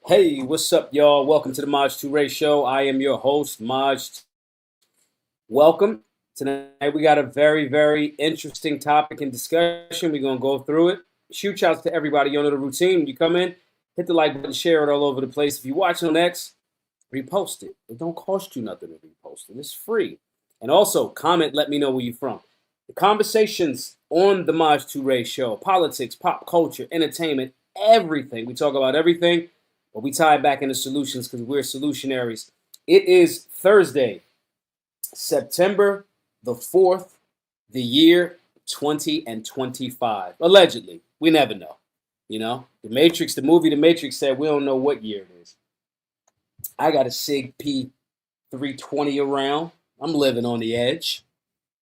Hey, what's up, y'all? Welcome to the Maj Toure Show. I am your host, Maj. Welcome. Tonight we got a very interesting topic and discussion. We're going to go through it. Shoot outs to everybody. You know the routine. When you come in, hit the like button, share it all over the place. If you watch on X, repost it. It don't cost you nothing to repost it. It's free. And also, comment, let me know where you're from. The conversations on the Maj Toure Show, politics, pop culture, entertainment, everything. We talk about everything. But we tie it back into solutions because we're solutionaries. It is Thursday, September the 4th, the year 2025. Allegedly. We never know. You know, the movie The Matrix said we don't know what year it is. I got a SIG P320 around. I'm living on the edge.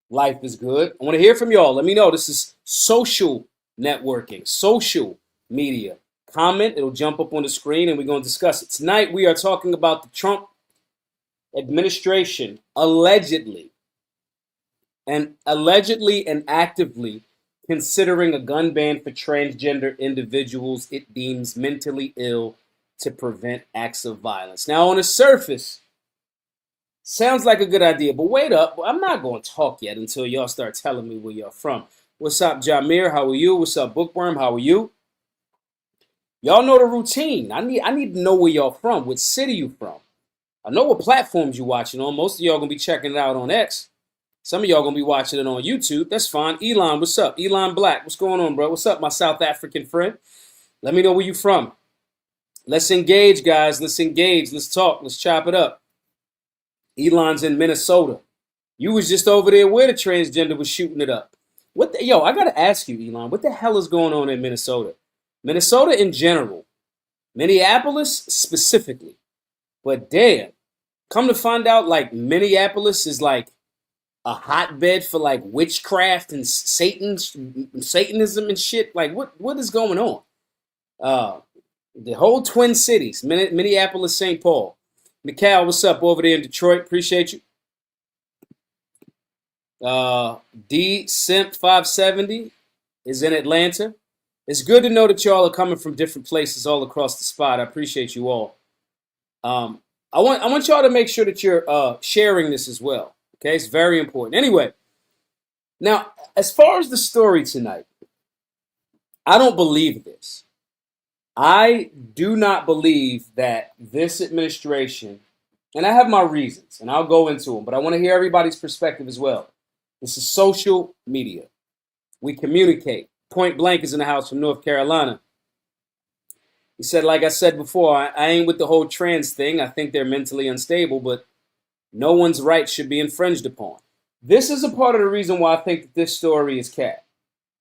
Life is good. I want to hear from y'all. Let me know. This is social networking, social media. Comment, it'll jump up on the screen and we're going to discuss it. Tonight we are talking about the Trump administration allegedly and actively considering a gun ban for transgender individuals it deems mentally ill to prevent acts of violence. Now, on the surface, sounds like a good idea, but wait up. I'm not going to talk yet until y'all start telling me where y'all from. What's up, Jamir? How are you? What's up, Bookworm? How are you? Y'all know the routine. I need to know where y'all from. What city you from? I know what platforms you watching on. Most of y'all gonna be checking it out on X. Some of y'all gonna be watching it on YouTube. That's fine. Elon, what's up? Elon Black, what's going on, bro? What's up, my South African friend? Let me know where you from. Let's engage, guys. Let's engage. Let's talk. Let's chop it up. Elon's in Minnesota. You was just over there where the transgender was shooting it up. I gotta ask you, Elon, what the hell is going on in Minnesota? Minnesota in general, Minneapolis specifically, but damn, come to find out, like Minneapolis is like a hotbed for like witchcraft and Satanism and shit. Like, what is going on? The whole Twin Cities, Minneapolis, St. Paul. Mikhail, what's up over there in Detroit? Appreciate you. D Simp 570 is in Atlanta. It's good to know that y'all are coming from different places all across the spot. I appreciate you all. I want y'all to make sure that you're sharing this as well. Okay, it's very important. Anyway, now as far as the story tonight, I don't believe this. I do not believe that this administration, and I have my reasons, and I'll go into them, but I want to hear everybody's perspective as well. This is social media. We communicate. Point Blank is in the house from North Carolina. He said, like I said before, I ain't with the whole trans thing. I think they're mentally unstable, but no one's rights should be infringed upon. This is a part of the reason why I think that this story is cat.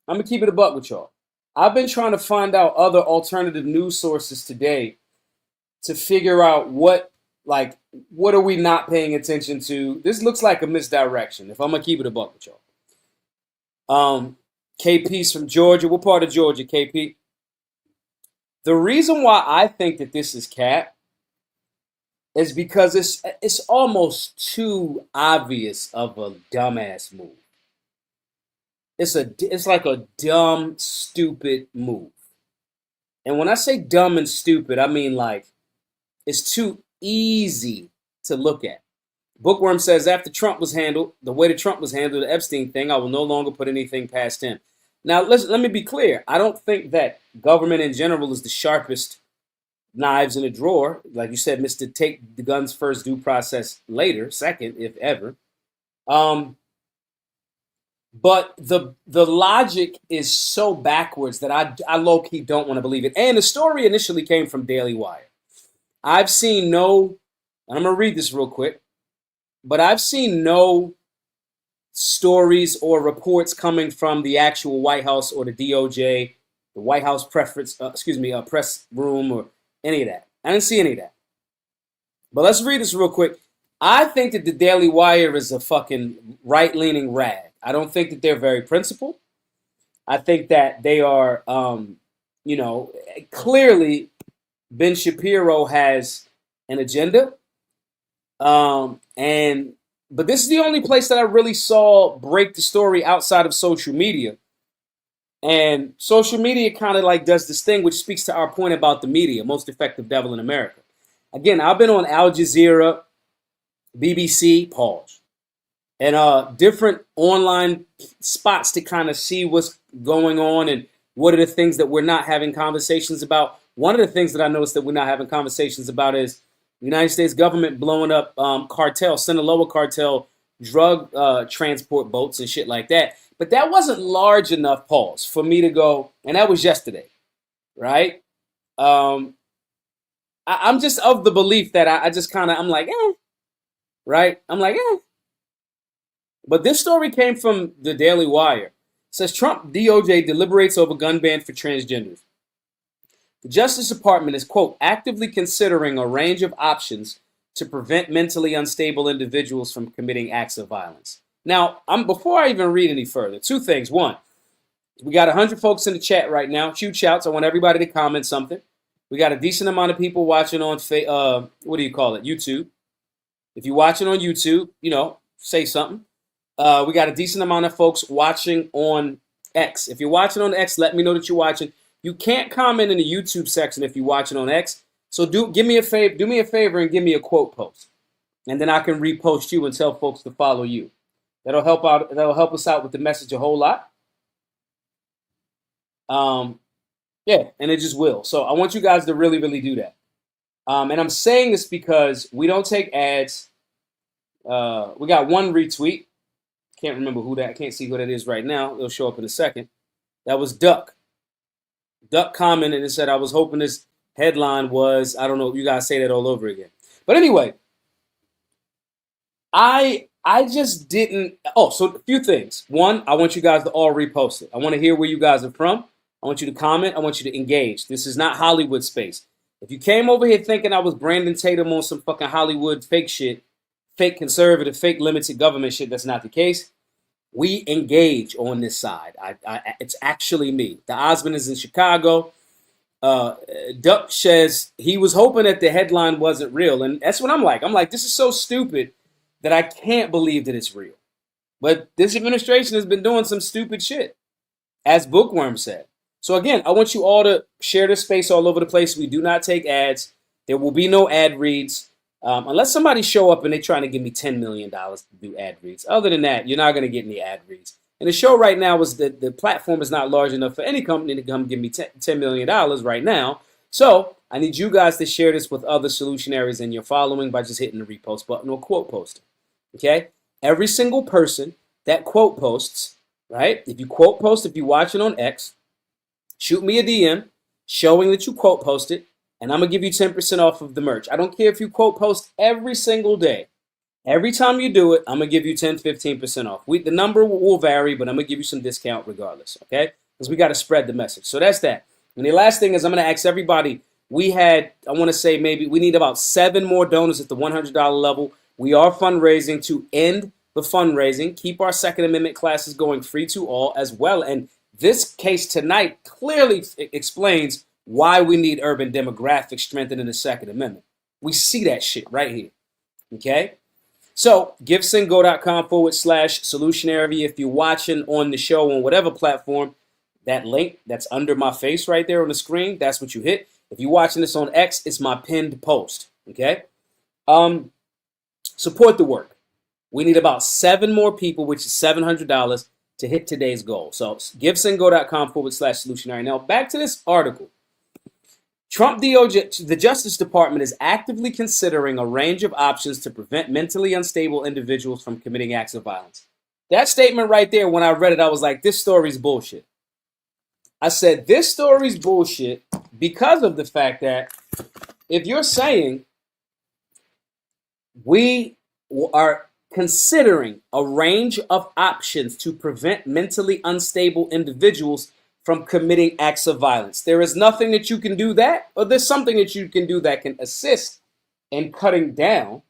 I'm going to keep it a buck with y'all. I've been trying to find out other alternative news sources today to figure out what are we not paying attention to. This looks like a misdirection, if I'm going to keep it a buck with y'all. KP's from Georgia. What part of Georgia, KP? The reason why I think that this is cap is because it's almost too obvious of a dumbass move. It's like a dumb, stupid move. And when I say dumb and stupid, I mean like it's too easy to look at. Bookworm says, after Trump was handled, the way that Trump was handled, the Epstein thing, I will no longer put anything past him. Now, let me be clear. I don't think that government in general is the sharpest knives in a drawer. Like you said, Mr. Take the guns first, due process later, second, if ever. But the logic is so backwards that I low-key don't want to believe it. And the story initially came from Daily Wire. I've seen no, and I'm going to read this real quick, but I've seen no stories or reports coming from the actual White House or the DOJ, the White House press room or any of that. I didn't see any of that. But let's read this real quick. I think that the Daily Wire is a fucking right-leaning rag. I don't think that they're very principled. I think that they are, clearly Ben Shapiro has an agenda. But this is the only place that I really saw break the story outside of social media. And social media kind of like does this thing which speaks to our point about the media, most effective devil in America. Again, I've been on Al Jazeera, BBC, pause, and different online spots to kind of see what's going on and what are the things that we're not having conversations about. One of the things that I noticed that we're not having conversations about is the United States government blowing up cartel, Sinaloa cartel drug transport boats and shit like that. But that wasn't large enough, pause, for me to go, and that was yesterday, right? I'm just of the belief that I just kind of, I'm like, right? I'm like, But this story came from the Daily Wire. It says Trump DOJ deliberates over gun ban for transgenders. The Justice Department is, quote, actively considering a range of options to prevent mentally unstable individuals from committing acts of violence. Now, before I even read any further, two things. One, we got 100 folks in the chat right now. Huge shouts. I want everybody to comment something. We got a decent amount of people watching on, what do you call it, YouTube. If you're watching on YouTube, say something. We got a decent amount of folks watching on X. If you're watching on X, let me know that you're watching. You can't comment in the YouTube section if you're watching on X. So do me a favor and give me a quote post. And then I can repost you and tell folks to follow you. That'll help out. That'll help us out with the message a whole lot. Yeah, and it just will. So I want you guys to really, really do that. And I'm saying this because we don't take ads. We got one retweet. Can't remember who that. I can't see who that is right now. It'll show up in a second. That was Duck. Duck commented and said, I was hoping this headline was, I don't know, you guys say that all over again. But anyway, I just didn't. So a few things. One, I want you guys to all repost it. I want to hear where you guys are from. I want you to comment. I want you to engage. This is not Hollywood space. If you came over here thinking I was Brandon Tatum on some fucking Hollywood fake shit, fake conservative, fake limited government shit, that's not the case. We engage on this side. It's actually me. The Osmond is in Chicago. Duck says he was hoping that the headline wasn't real. And that's what I'm like. I'm like, this is so stupid that I can't believe that it's real. But this administration has been doing some stupid shit, as Bookworm said. So again, I want you all to share this space all over the place. We do not take ads. There will be no ad reads. Unless somebody show up and they're trying to give me $10 million to do ad reads. Other than that, you're not going to get any ad reads. And the show right now is that the platform is not large enough for any company to come give me $10 million right now. So I need you guys to share this with other solutionaries in your following by just hitting the repost button or quote posting. Okay? Every single person that quote posts, right? If you quote post, if you're watching on X, shoot me a DM showing that you quote posted, and I'm going to give you 10% off of the merch. I don't care if you quote post every single day. Every time you do it, I'm going to give you 10, 15% off. The number will vary, but I'm going to give you some discount regardless, okay? Because we got to spread the message. So that's that. And the last thing is I'm going to ask everybody, I want to say maybe we need about 7 more donors at the $100 level. We are fundraising to end the fundraising, keep our Second Amendment classes going free to all as well. And this case tonight clearly explains why we need urban demographics strengthening the Second Amendment. We see that shit right here. Okay? So, givesendgo.com/solutionary. If you're watching on the show on whatever platform, that link that's under my face right there on the screen, that's what you hit. If you're watching this on X, it's my pinned post. Okay? Support the work. We need about 7 more people, which is $700 to hit today's goal. So, givesendgo.com/solutionary. Now, back to this article. Trump DOJ, the Justice Department is actively considering a range of options to prevent mentally unstable individuals from committing acts of violence. That statement right there, when I read it, I was like, this story's bullshit. I said, this story's bullshit because of the fact that if you're saying we are considering a range of options to prevent mentally unstable individuals from committing acts of violence, there is nothing that you can do that, or there's something that you can do that can assist in cutting down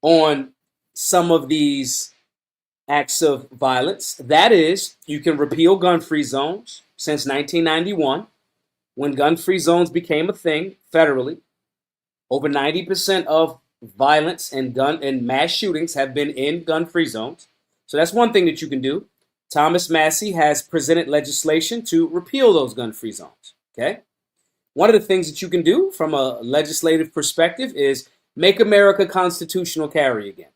on some of these acts of violence. That is, you can repeal gun-free zones since 1991, when gun-free zones became a thing federally. Over 90% of violence and mass shootings have been in gun-free zones. So that's one thing that you can do. Thomas Massie has presented legislation to repeal those gun-free zones. Okay? One of the things that you can do from a legislative perspective is make America constitutional carry again.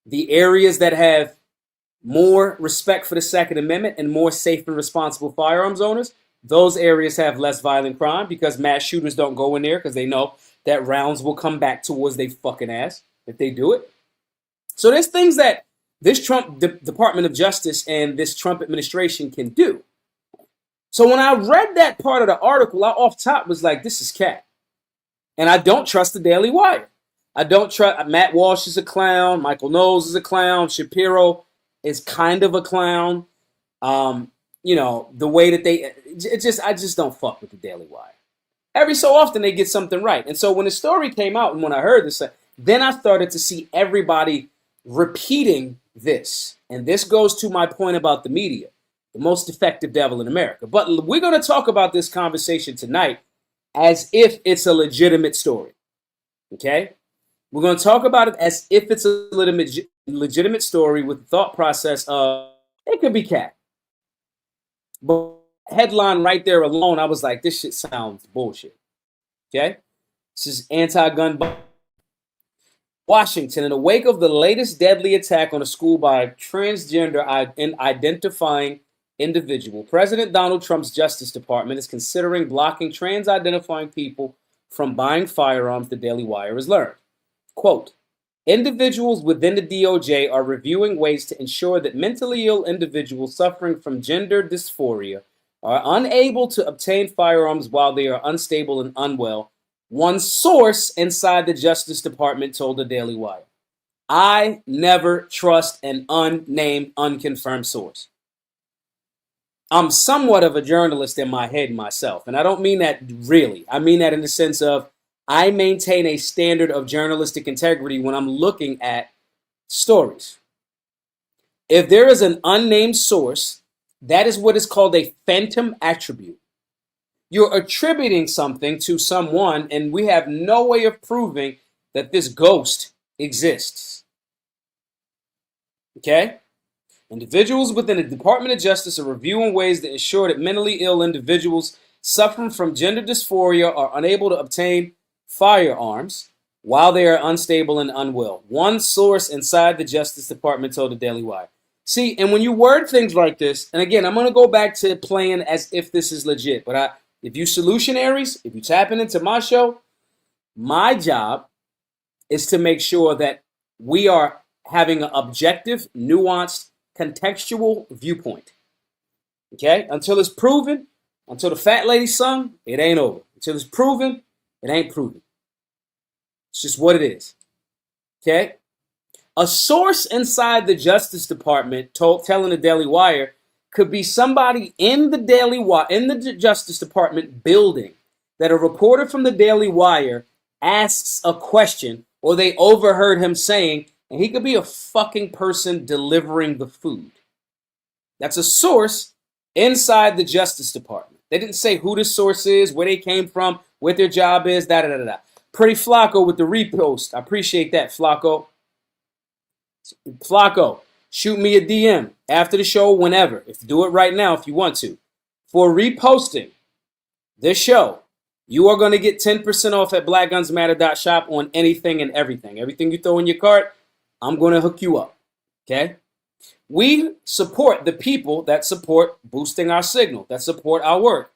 The areas that have more respect for the Second Amendment and more safe and responsible firearms owners, those areas have less violent crime because mass shooters don't go in there because they know that rounds will come back towards their fucking ass if they do it. So there's things that this Trump Department of Justice and this Trump administration can do. So when I read that part of the article, I off top was like, this is cat. And I don't trust the Daily Wire. I don't trust, Matt Walsh is a clown. Michael Knowles is a clown. Shapiro is kind of a clown. You know, the way that I just don't fuck with the Daily Wire. Every so often they get something right. And so when the story came out and when I heard this, then I started to see everybody repeating this. And this goes to my point about the media, the most effective devil in America. But we're going to talk about this conversation tonight as if it's a legitimate story. Okay? We're going to talk about it as if it's a legitimate story with the thought process of it could be cat. But headline right there alone, I was like, this shit sounds bullshit. Okay? This is anti-gun. Washington, in the wake of the latest deadly attack on a school by a transgender identifying individual, President Donald Trump's Justice Department is considering blocking trans-identifying people from buying firearms, the Daily Wire has learned. Quote, individuals within the DOJ are reviewing ways to ensure that mentally ill individuals suffering from gender dysphoria are unable to obtain firearms while they are unstable and unwell, one source inside the Justice Department told the Daily Wire. I never trust an unnamed, unconfirmed source. I'm somewhat of a journalist in my head myself, and I don't mean that really. I mean that in the sense of I maintain a standard of journalistic integrity when I'm looking at stories. If there is an unnamed source, that is what is called a phantom attribute. You're attributing something to someone, and we have no way of proving that this ghost exists. Okay? Individuals within the Department of Justice are reviewing ways to ensure that mentally ill individuals suffering from gender dysphoria are unable to obtain firearms while they are unstable and unwell. One source inside the Justice Department told the Daily Wire. See, and when you word things like this, and again, I'm going to go back to playing as if this is legit, but if you solutionaries, if you tapping into my show, my job is to make sure that we are having an objective, nuanced, contextual viewpoint. Okay? Until it's proven, until the fat lady sung, it ain't over. Until it's proven, it ain't proven. It's just what it is. Okay? A source inside the Justice Department telling the Daily Wire could be somebody in the Justice Department building that a reporter from the Daily Wire asks a question or they overheard him saying, and he could be a fucking person delivering the food. That's a source inside the Justice Department. They didn't say who the source is, where they came from, what their job is, da-da-da-da. Pretty Flacco with the repost. I appreciate that, Flacco. Flacco, shoot me a DM after the show whenever. Do it right now if you want to. For reposting this show, you are going to get 10% off at blackgunsmatter.shop on anything and everything. Everything you throw in your cart, I'm going to hook you up. Okay? We support the people that support boosting our signal, that support our work.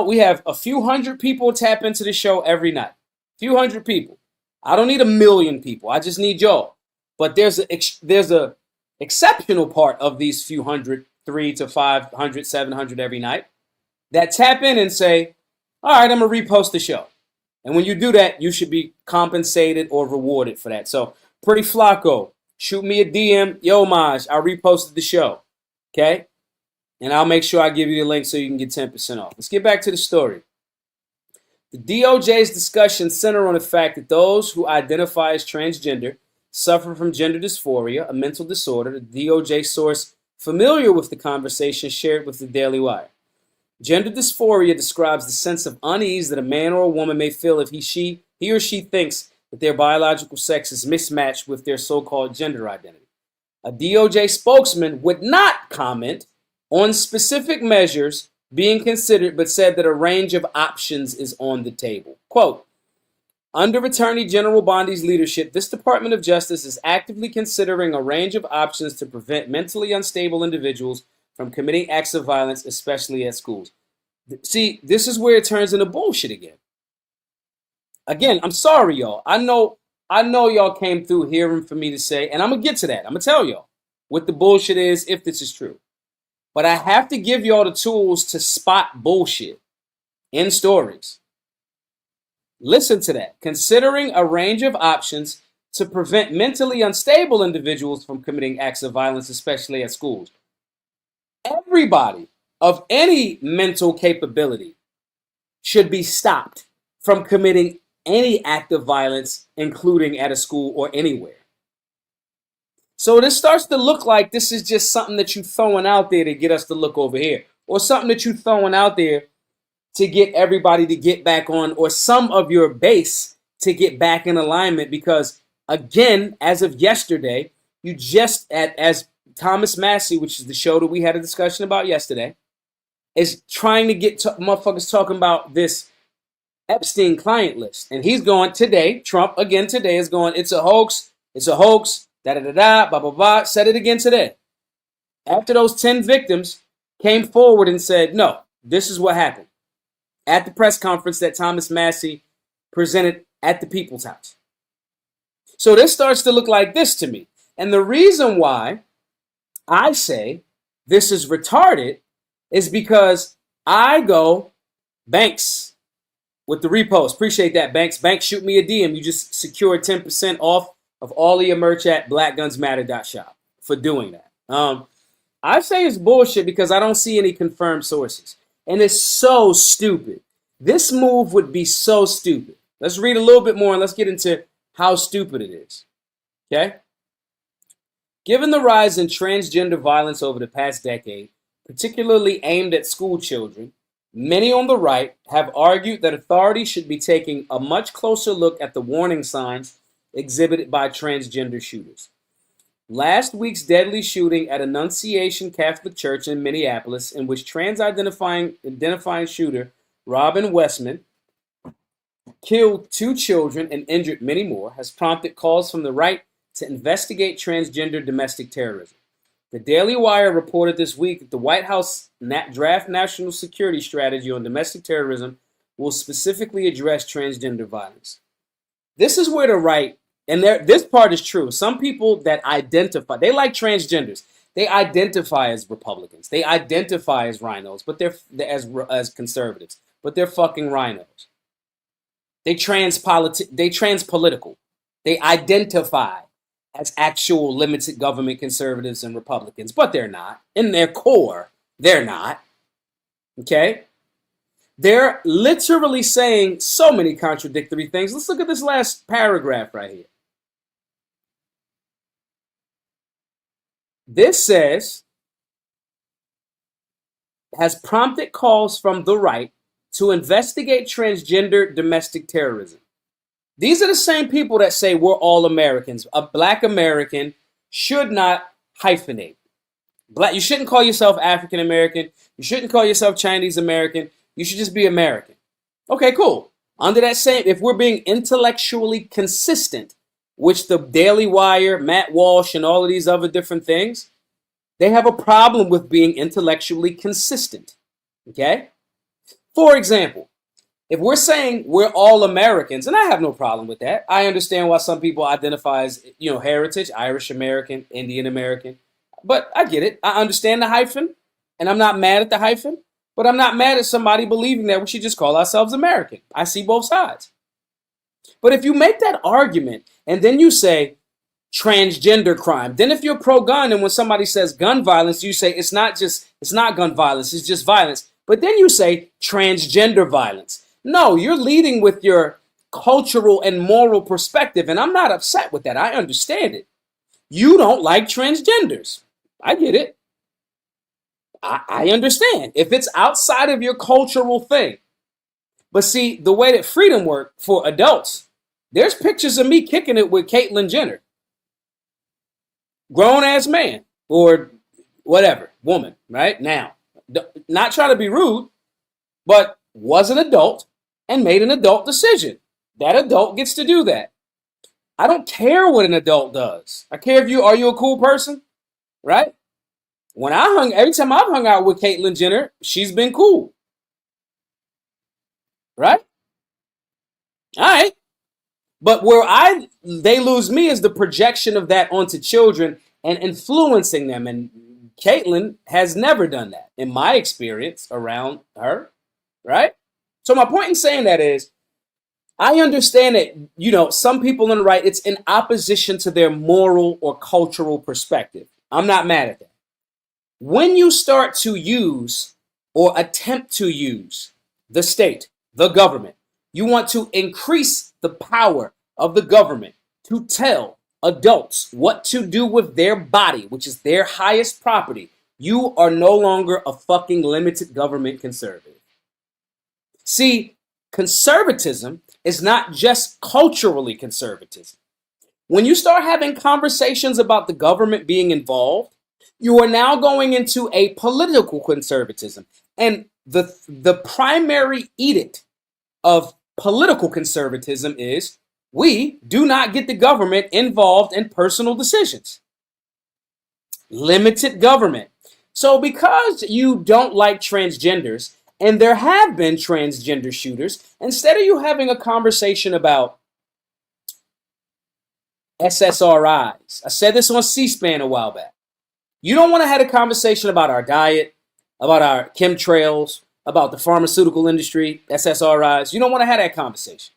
We have a few hundred people tap into the show every night. A few hundred people. I don't need 1 million people. I just need y'all. But there's a exceptional part of these few hundred, 300 to 500, 700 every night, that tap in and say, all right, I'm going to repost the show. And when you do that, you should be compensated or rewarded for that. So, Pretty Flacco, shoot me a DM. Yo, Maj, I reposted the show. Okay? And I'll make sure I give you the link so you can get 10% off. Let's get back to the story. The DOJ's discussion centered on the fact that those who identify as transgender suffer from gender dysphoria, a mental disorder. The DOJ source familiar with the conversation shared with the Daily Wire. Gender dysphoria describes the sense of unease that a man or a woman may feel if he or she thinks that their biological sex is mismatched with their so-called gender identity. A DOJ spokesman would not comment on specific measures being considered, but said that a range of options is on the table. Quote, under Attorney General Bondi's leadership, this Department of Justice is actively considering a range of options to prevent mentally unstable individuals from committing acts of violence, especially at schools. See, this is where it turns into bullshit again. Again, I'm sorry, y'all. I know y'all came through hearing for me to say, and I'm going to get to that. I'm going to tell y'all what the bullshit is if this is true. But I have to give y'all the tools to spot bullshit in stories. Listen to that. Considering a range of options to prevent mentally unstable individuals from committing acts of violence, especially at schools. Everybody of any mental capability should be stopped from committing any act of violence, including at a school or anywhere. So this starts to look like this is just something that you're throwing out there to get us to look over here, or something that you're throwing out there to get everybody to get back on, or some of your base to get back in alignment. Because again, as of yesterday, you just, as Thomas Massey, which is the show that we had a discussion about yesterday, is trying to get motherfuckers talking about this Epstein client list. And he's going today, Trump again today is going, it's a hoax, da-da-da-da, blah, blah, blah, said it again today. After those 10 victims came forward and said, no, this is what happened at the press conference that Thomas Massey presented at the People's House. So this starts to look like this to me. And the reason why I say this is retarded is because I go, Banks, with the repost. Appreciate that, Banks. Banks, shoot me a DM. You just secured 10% off of all of your merch at blackgunsmatter.shop for doing that. I say it's bullshit because I don't see any confirmed sources. And it's so stupid. This move would be so stupid. Let's read a little bit more and let's get into how stupid it is. Okay? Given the rise in transgender violence over the past decade, particularly aimed at school children, many on the right have argued that authorities should be taking a much closer look at the warning signs exhibited by transgender shooters. Last week's deadly shooting at Annunciation Catholic Church in Minneapolis, in which trans-identifying shooter Robin Westman killed 2 children and injured many more, has prompted calls from the right to investigate transgender domestic terrorism. The Daily Wire reported this week that the White House draft national security strategy on domestic terrorism will specifically address transgender violence. This is where the right, and this part is true. Some people that identify, they like transgenders. They identify as Republicans. They identify as rhinos, but they're as conservatives. But they're fucking rhinos. They transpolitical. They identify as actual limited government conservatives and Republicans, but they're not. In their core, they're not. Okay? They're literally saying so many contradictory things. Let's look at this last paragraph right here. This says, has prompted calls from the right to investigate transgender domestic terrorism. These are the same people that say we're all Americans. A black American should not hyphenate. You shouldn't call yourself African American. You shouldn't call yourself Chinese American. You should just be American. Okay, cool. Under that same, if we're being intellectually consistent, which the Daily Wire, Matt Walsh, and all of these other different things, they have a problem with being intellectually consistent. Okay? For example, if we're saying we're all Americans, and I have no problem with that. I understand why some people identify as, heritage, Irish American, Indian American. But I get it. I understand the hyphen, and I'm not mad at the hyphen. But I'm not mad at somebody believing that we should just call ourselves American. I see both sides. But if you make that argument, and then you say transgender crime, then if you're pro-gun, and when somebody says gun violence, you say it's not gun violence, it's just violence. But then you say transgender violence. No, you're leading with your cultural and moral perspective, and I'm not upset with that. I understand it. You don't like transgenders. I get it. I understand. If it's outside of your cultural thing. But see, the way that freedom works for adults, there's pictures of me kicking it with Caitlyn Jenner. grown ass man or whatever, woman, right? Now, not trying to be rude, but was an adult and made an adult decision. That adult gets to do that. I don't care what an adult does. I care if you are you a cool person, right? Every time I've hung out with Caitlyn Jenner, she's been cool, right? All right. But they lose me is the projection of that onto children and influencing them. And Caitlyn has never done that in my experience around her, right? So my point in saying that is I understand that, some people on the right, it's in opposition to their moral or cultural perspective. I'm not mad at that. When you start to use or attempt to use the state, the government, you want to increase the power of the government to tell adults what to do with their body, which is their highest property. You are no longer a fucking limited government conservative. See, conservatism is not just culturally conservatism. When you start having conversations about the government being involved, you are now going into a political conservatism. And the primary edict of political conservatism is we do not get the government involved in personal decisions. Limited government. So because you don't like transgenders, and there have been transgender shooters, instead of you having a conversation about SSRIs, I said this on C-SPAN a while back. You don't want to have a conversation about our diet, about our chemtrails, about the pharmaceutical industry, SSRIs. You don't want to have that conversation.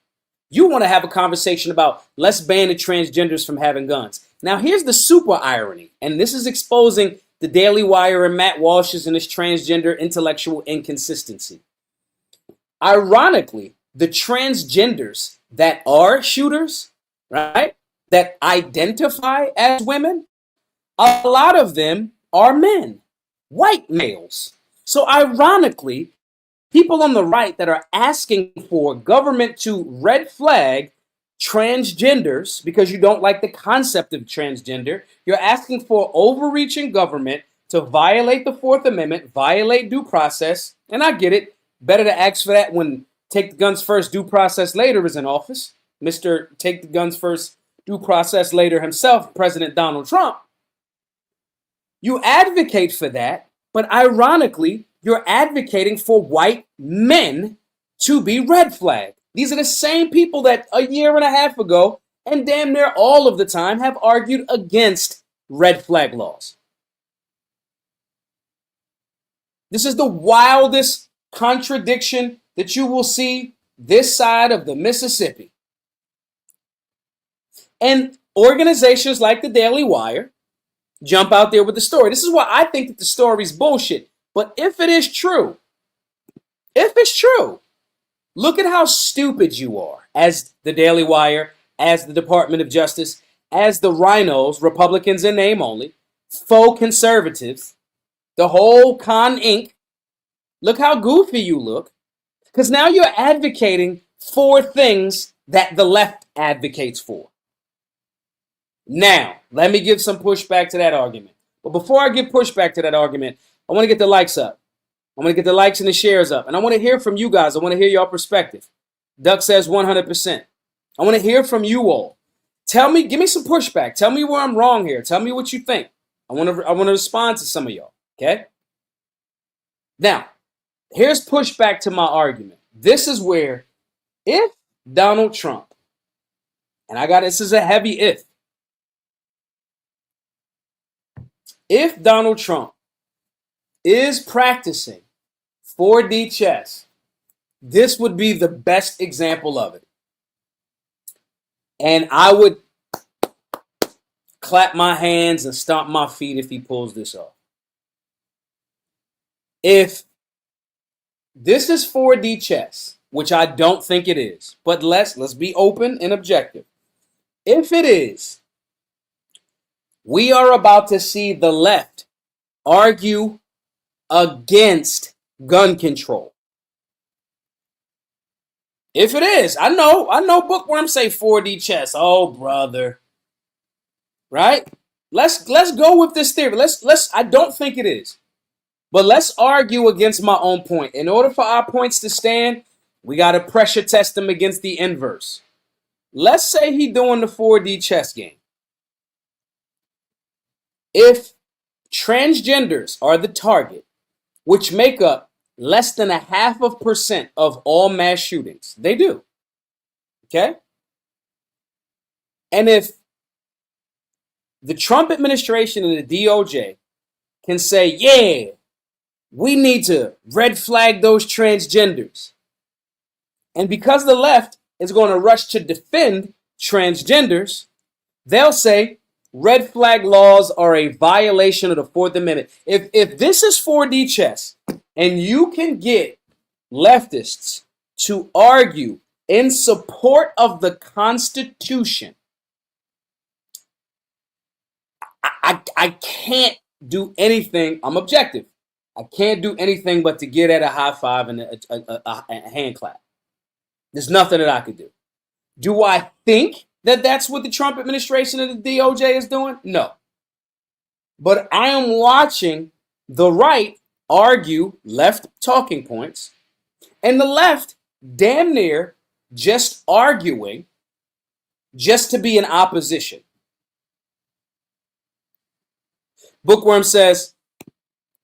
You want to have a conversation about let's ban the transgenders from having guns. Now, here's the super irony, and this is exposing the Daily Wire and Matt Walsh's and his transgender intellectual inconsistency. Ironically, the transgenders that are shooters, right, that identify as women, a lot of them are men, white males. So ironically, people on the right that are asking for government to red flag transgenders because you don't like the concept of transgender, you're asking for overreaching government to violate the Fourth Amendment, violate due process, and I get it. Better to ask for that when take the guns first, due process later is in office. Mr. Take the guns first, due process later himself, President Donald Trump. You advocate for that, but ironically, you're advocating for white men to be red flagged. These are the same people that a year and a half ago, and damn near all of the time, have argued against red flag laws. This is the wildest contradiction that you will see this side of the Mississippi. And organizations like the Daily Wire jump out there with the story. This is why I think that the story's bullshit. But if it is true, look at how stupid you are as the Daily Wire, as the Department of Justice, as the rhinos, Republicans in name only, faux conservatives, the whole Con Inc. Look how goofy you look. Because now you're advocating for things that the left advocates for. Now, let me give some pushback to that argument. But before I give pushback to that argument, I want to get the likes up. I want to get the likes and the shares up. And I want to hear from you guys. I want to hear your perspective. Duck says 100%. I want to hear from you all. Give me some pushback. Tell me where I'm wrong here. Tell me what you think. I want to respond to some of y'all. Okay? Now, here's pushback to my argument. This is where if Donald Trump, and this is a heavy if Donald Trump is practicing 4D chess, this would be the best example of it. And I would clap my hands and stomp my feet if he pulls this off. If this is 4D chess, which I don't think it is, but let's be open and objective. If it is, we are about to see the left argue against gun control. If it is, I know bookworms say 4D chess. Oh, brother. Right? Let's go with this theory. Let's I don't think it is. But let's argue against my own point. In order for our points to stand, we got to pressure test them against the inverse. Let's say he doing the 4D chess game. If transgenders are the target, which make up less than 0.5% of all mass shootings, they do. Okay? And if the Trump administration and the DOJ can say, yeah, we need to red flag those transgenders. And because the left is going to rush to defend transgenders, they'll say red flag laws are a violation of the Fourth Amendment. If this is 4D chess and you can get leftists to argue in support of the Constitution, I can't do anything. I'm objective. I can't do anything but to get at a high five and a hand clap. There's nothing that I could do. Do I think that that's what the Trump administration and the DOJ is doing? No. But I am watching the right argue left talking points and the left damn near just arguing just to be in opposition. Bookworm says,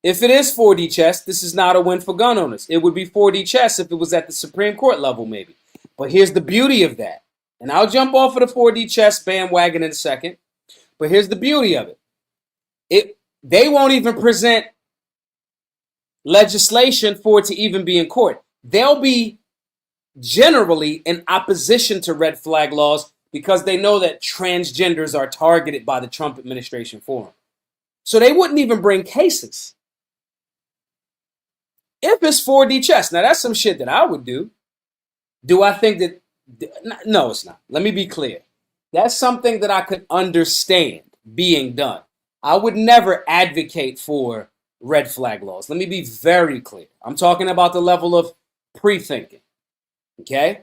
if it is 4D chess, this is not a win for gun owners. It would be 4D chess if it was at the Supreme Court level, maybe. But here's the beauty of that. And I'll jump off of the 4D chess bandwagon in a second. But here's the beauty of it. They won't even present legislation for it to even be in court. They'll be generally in opposition to red flag laws because they know that transgenders are targeted by the Trump administration for them. So they wouldn't even bring cases. If it's 4D chess, now that's some shit that I would do. Do I think that? No, it's not. Let me be clear. That's something that I could understand being done. I would never advocate for red flag laws. Let me be very clear. I'm talking about the level of pre-thinking. Okay?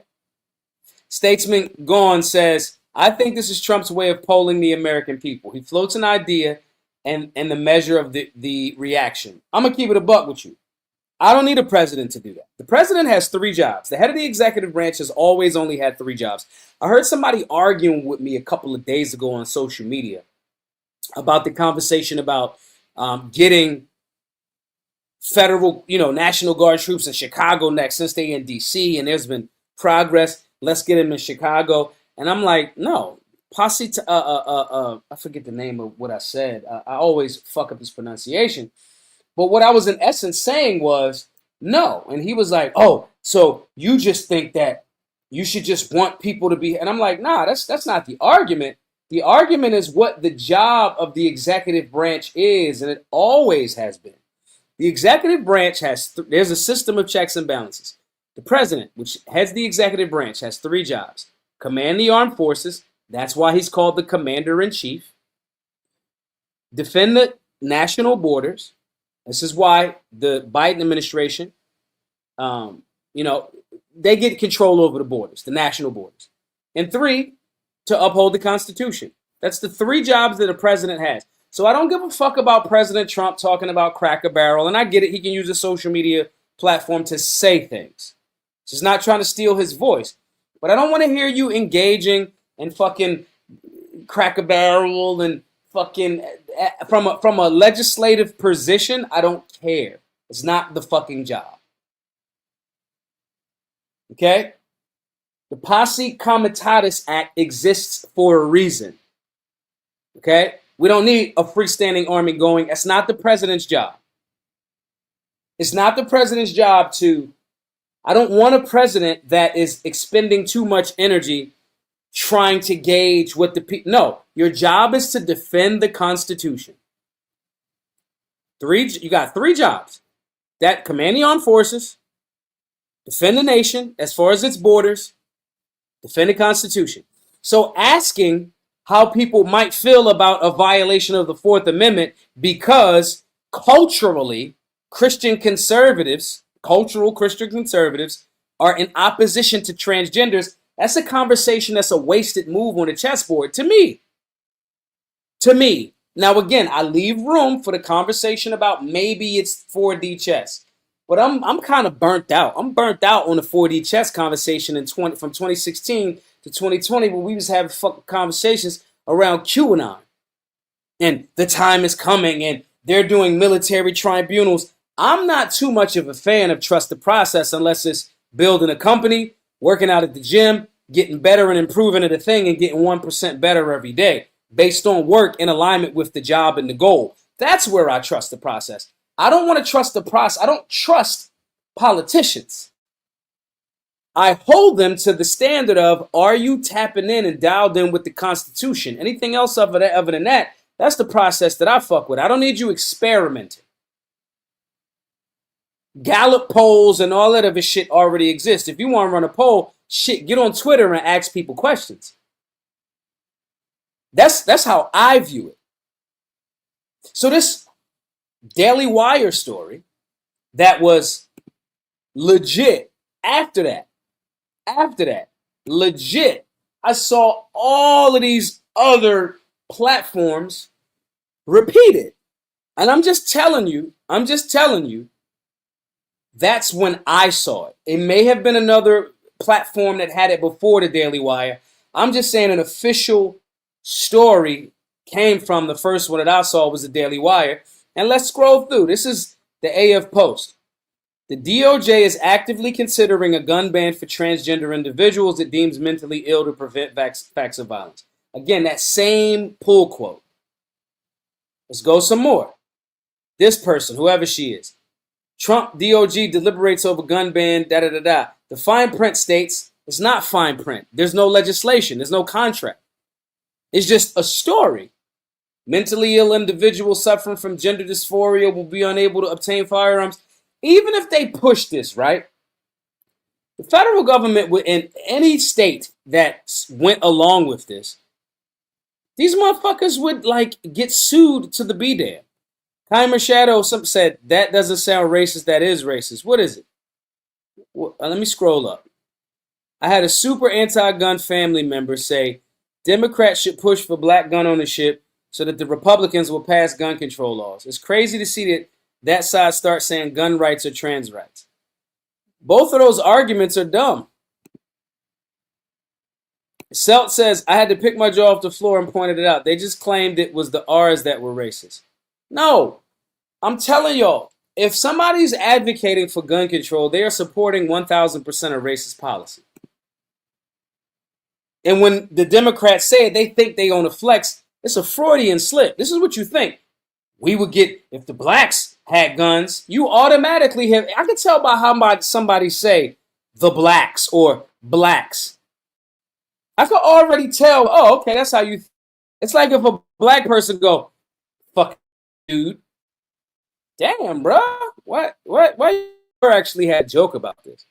Statesman Gone says, I think this is Trump's way of polling the American people. He floats an idea and the measure of the reaction. I'm going to keep it a buck with you. I don't need a president to do that. The president has 3 jobs. The head of the executive branch has always only had 3 jobs. I heard somebody arguing with me a couple of days ago on social media about the conversation about getting federal, National Guard troops in Chicago next since they're in D.C. and there's been progress. Let's get them in Chicago. And I'm like, no. Posse, I forget the name of what I said. I always fuck up his pronunciation. But what I was in essence saying was no. And he was like, oh, so you just think that you should just want people to be. And I'm like, nah, that's not the argument. The argument is what the job of the executive branch is. And it always has been. The executive branch there's a system of checks and balances. The president, which heads the executive branch, has 3 jobs. Command the armed forces. That's why he's called the commander-in-chief. Defend the national borders. This is why the Biden administration, they get control over the borders, the national borders. And 3, to uphold the Constitution. That's the 3 jobs that a president has. So I don't give a fuck about President Trump talking about Cracker Barrel. And I get it. He can use a social media platform to say things. He's not trying to steal his voice. But I don't want to hear you engaging in fucking Cracker Barrel and fucking from a legislative position. I don't care. It's not the fucking job. Okay? The Posse Comitatus Act exists for a reason. Okay? We don't need a freestanding army going. That's not the president's job. It's not the president's job to. I don't want a president that is expending too much energy trying to gauge what the people. No, your job is to defend the Constitution. You got 3 jobs. That command the armed forces, defend the nation as far as its borders, defend the Constitution. So asking how people might feel about a violation of the Fourth Amendment because culturally Christian conservatives are in opposition to transgenders, that's a conversation that's a wasted move on the chessboard to me. Now, again, I leave room for the conversation about maybe it's 4D chess, but I'm kind of burnt out. I'm burnt out on the 4D chess conversation from 2016 to 2020, where we was having fucking conversations around QAnon and the time is coming and they're doing military tribunals. I'm not too much of a fan of trust the process unless it's building a company, working out at the gym, getting better and improving at a thing and getting 1% better every day based on work in alignment with the job and the goal. That's where I trust the process. I don't want to trust the process. I don't trust politicians. I hold them to the standard of, are you tapping in and dialed in with the Constitution? Anything else other than that, that's the process that I fuck with. I don't need you experimenting. Gallup polls and all that other shit already exist. If you want to run a poll, shit, get on Twitter and ask people questions. That's how I view it. So this Daily Wire story that was legit after that, legit, I saw all of these other platforms repeat it. And I'm just telling you, that's when I saw it. It may have been another platform that had it before the Daily Wire. I'm just saying an official story came from the first one that I saw was the Daily Wire. And let's scroll through. This is the AF Post. The DOJ is actively considering a gun ban for transgender individuals it deems mentally ill to prevent acts of violence. Again, that same pull quote. Let's go some more. This person, whoever she is. Trump DOJ deliberates over gun ban, da-da-da-da. The fine print states it's not fine print. There's no legislation. There's no contract. It's just a story. Mentally ill individuals suffering from gender dysphoria will be unable to obtain firearms. Even if they push this, right? The federal government would, in any state that went along with this, these motherfuckers would like get sued to the be damned. Keimer Shadow said, that doesn't sound racist, that is racist. What is it? Well, let me scroll up. I had a super anti-gun family member say, Democrats should push for black gun ownership so that the Republicans will pass gun control laws. It's crazy to see that side start saying gun rights or trans rights. Both of those arguments are dumb. Selt says, I had to pick my jaw off the floor and pointed it out. They just claimed it was the R's that were racist. No, I'm telling y'all, if somebody's advocating for gun control, they are supporting 1,000% of racist policy. And when the Democrats say it, they think they own a flex. It's a Freudian slip. This is what you think. We would get, if the blacks had guns, you automatically have, I can tell by how somebody say the blacks or blacks. I can already tell, oh, okay, that's how you, it's like if a black person go, fuck dude. Damn, bro. Why you actually had a joke about this?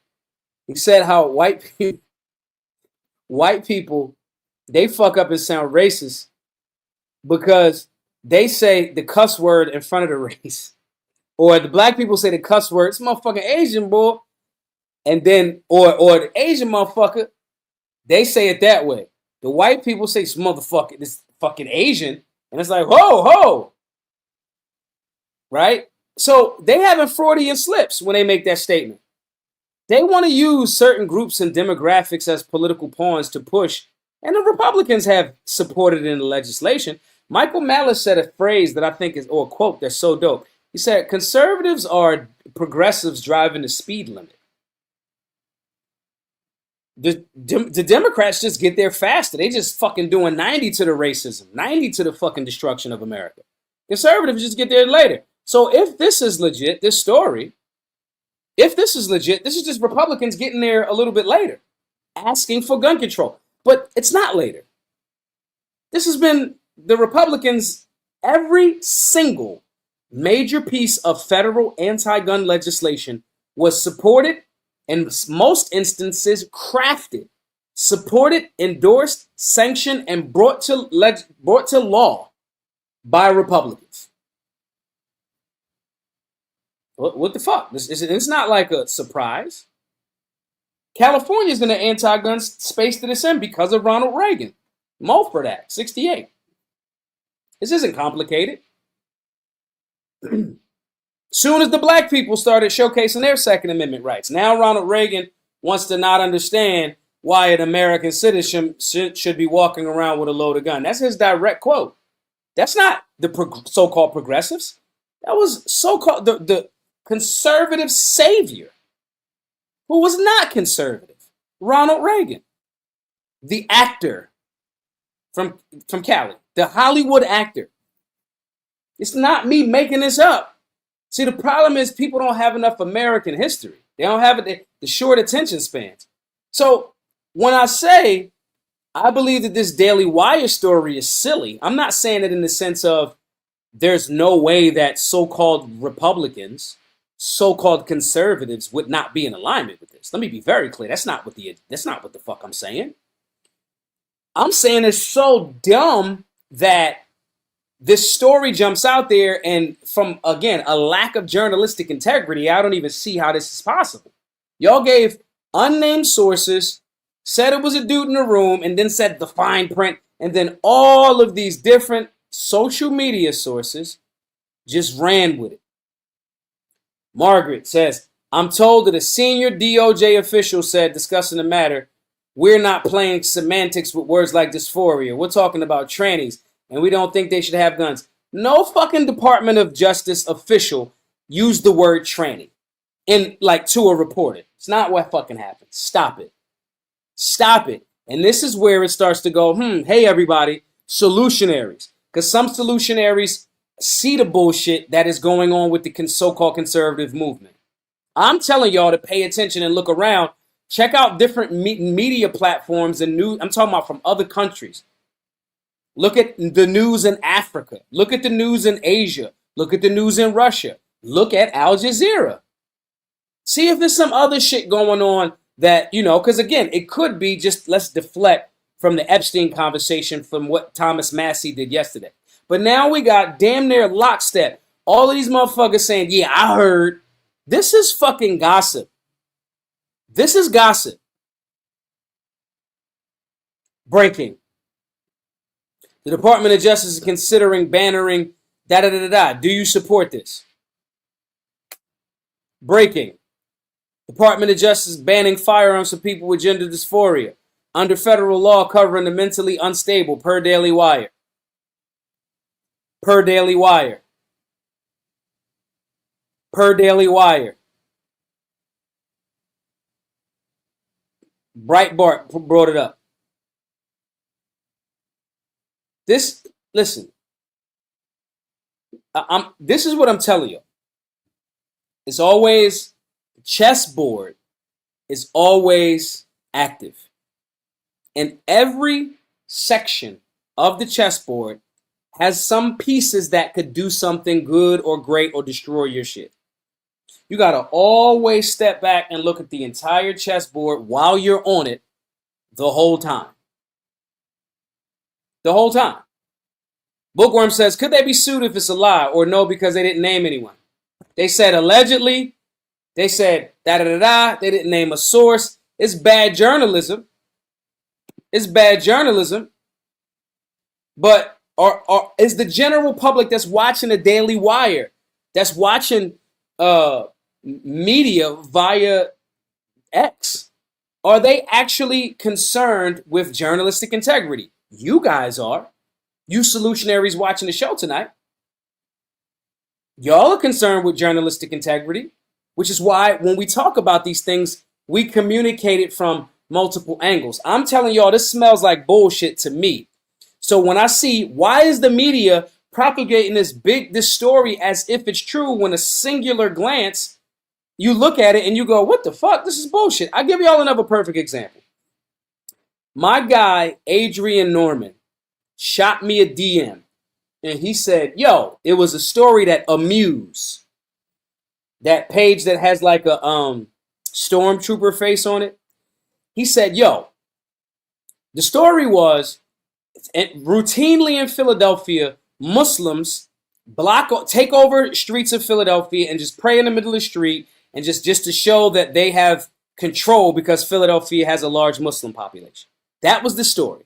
He said how white people, they fuck up and sound racist because they say the cuss word in front of the race. Or the black people say the cuss word, it's motherfucking Asian, boy. And then, or the Asian motherfucker, they say it that way. The white people say it's motherfucking, this fucking Asian. And it's like, ho. Right? So they having Freudian slips when they make that statement. They want to use certain groups and demographics as political pawns to push. And the Republicans have supported it in the legislation. Michael Malice said a phrase that I think is, or a quote that's so dope. He said, conservatives are progressives driving the speed limit. The Democrats just get there faster. They just fucking doing 90 to the racism, 90 to the fucking destruction of America. Conservatives just get there later. So if this is legit, this story, if this is legit, this is just Republicans getting there a little bit later, asking for gun control. But it's not later. This has been the Republicans, every single major piece of federal anti-gun legislation was supported, in most instances crafted, supported, endorsed, sanctioned, and brought to law by Republicans. What the fuck? It's not like a surprise. California's in the anti-gun space that it's in because of Ronald Reagan. Mulford Act, 68. This isn't complicated. Soon as the black people started showcasing their Second Amendment rights, now Ronald Reagan wants to not understand why an American citizen should be walking around with a loaded gun. That's his direct quote. That's not the so-called progressives. That was so-called the conservative savior who was not conservative, Ronald Reagan, the actor from Cali, the Hollywood actor. It's not me making this up. See, the problem is people don't have enough American history. They don't have the short attention spans. So when I say I believe that this Daily Wire story is silly, I'm not saying it in the sense of there's no way that so-called Republicans, so-called conservatives would not be in alignment with this. Let me be very clear. That's not what the fuck I'm saying. I'm saying it's so dumb that this story jumps out there, and from, again, a lack of journalistic integrity, I don't even see how this is possible. Y'all gave unnamed sources, said it was a dude in the room, and then said the fine print, and then all of these different social media sources just ran with it. Margaret says, I'm told that a senior DOJ official said, discussing the matter, we're not playing semantics with words like dysphoria. We're talking about trannies, and we don't think they should have guns. No fucking Department of Justice official used the word tranny in to a reporter. It's not what fucking happened. Stop it. Stop it. And this is where it starts to go, hey everybody, solutionaries. Because some solutionaries see the bullshit that is going on with the so-called conservative movement. I'm telling y'all to pay attention and look around. Check out different media platforms and news. I'm talking about from other countries. Look at the news in Africa. Look at the news in Asia. Look at the news in Russia. Look at Al Jazeera. See if there's some other shit going on that, because again, it could be just let's deflect from the Epstein conversation from what Thomas Massey did yesterday. But now we got damn near lockstep. All of these motherfuckers saying, yeah, I heard. This is fucking gossip. This is gossip. Breaking. The Department of Justice is considering bannering da-da-da-da-da. Do you support this? Breaking. Department of Justice banning firearms for people with gender dysphoria under federal law covering the mentally unstable, per Daily Wire. Per Daily Wire. Per Daily Wire. Breitbart brought it up. This is what I'm telling you. It's always, chessboard is always active. And every section of the chessboard has some pieces that could do something good or great or destroy your shit. You got to always step back and look at the entire chessboard while you're on it the whole time. The whole time. Bookworm says, could they be sued if it's a lie or no because they didn't name anyone? They said allegedly. They said da-da-da-da. They didn't name a source. It's bad journalism. It's bad journalism. But is the general public that's watching the Daily Wire, that's watching media via X, are they actually concerned with journalistic integrity? You guys are. You solutionaries watching the show tonight. Y'all are concerned with journalistic integrity, which is why when we talk about these things, we communicate it from multiple angles. I'm telling y'all, this smells like bullshit to me. So when I see, why is the media propagating this story as if it's true, when a singular glance, you look at it and you go, what the fuck? This is bullshit. I'll give y'all another perfect example. My guy, Adrian Norman, shot me a DM and he said, yo, it was a story that Amuse, that page that has like a stormtrooper face on it. He said, yo, the story was routinely in Philadelphia, Muslims take over streets of Philadelphia and just pray in the middle of the street, and just to show that they have control because Philadelphia has a large Muslim population. That was the story.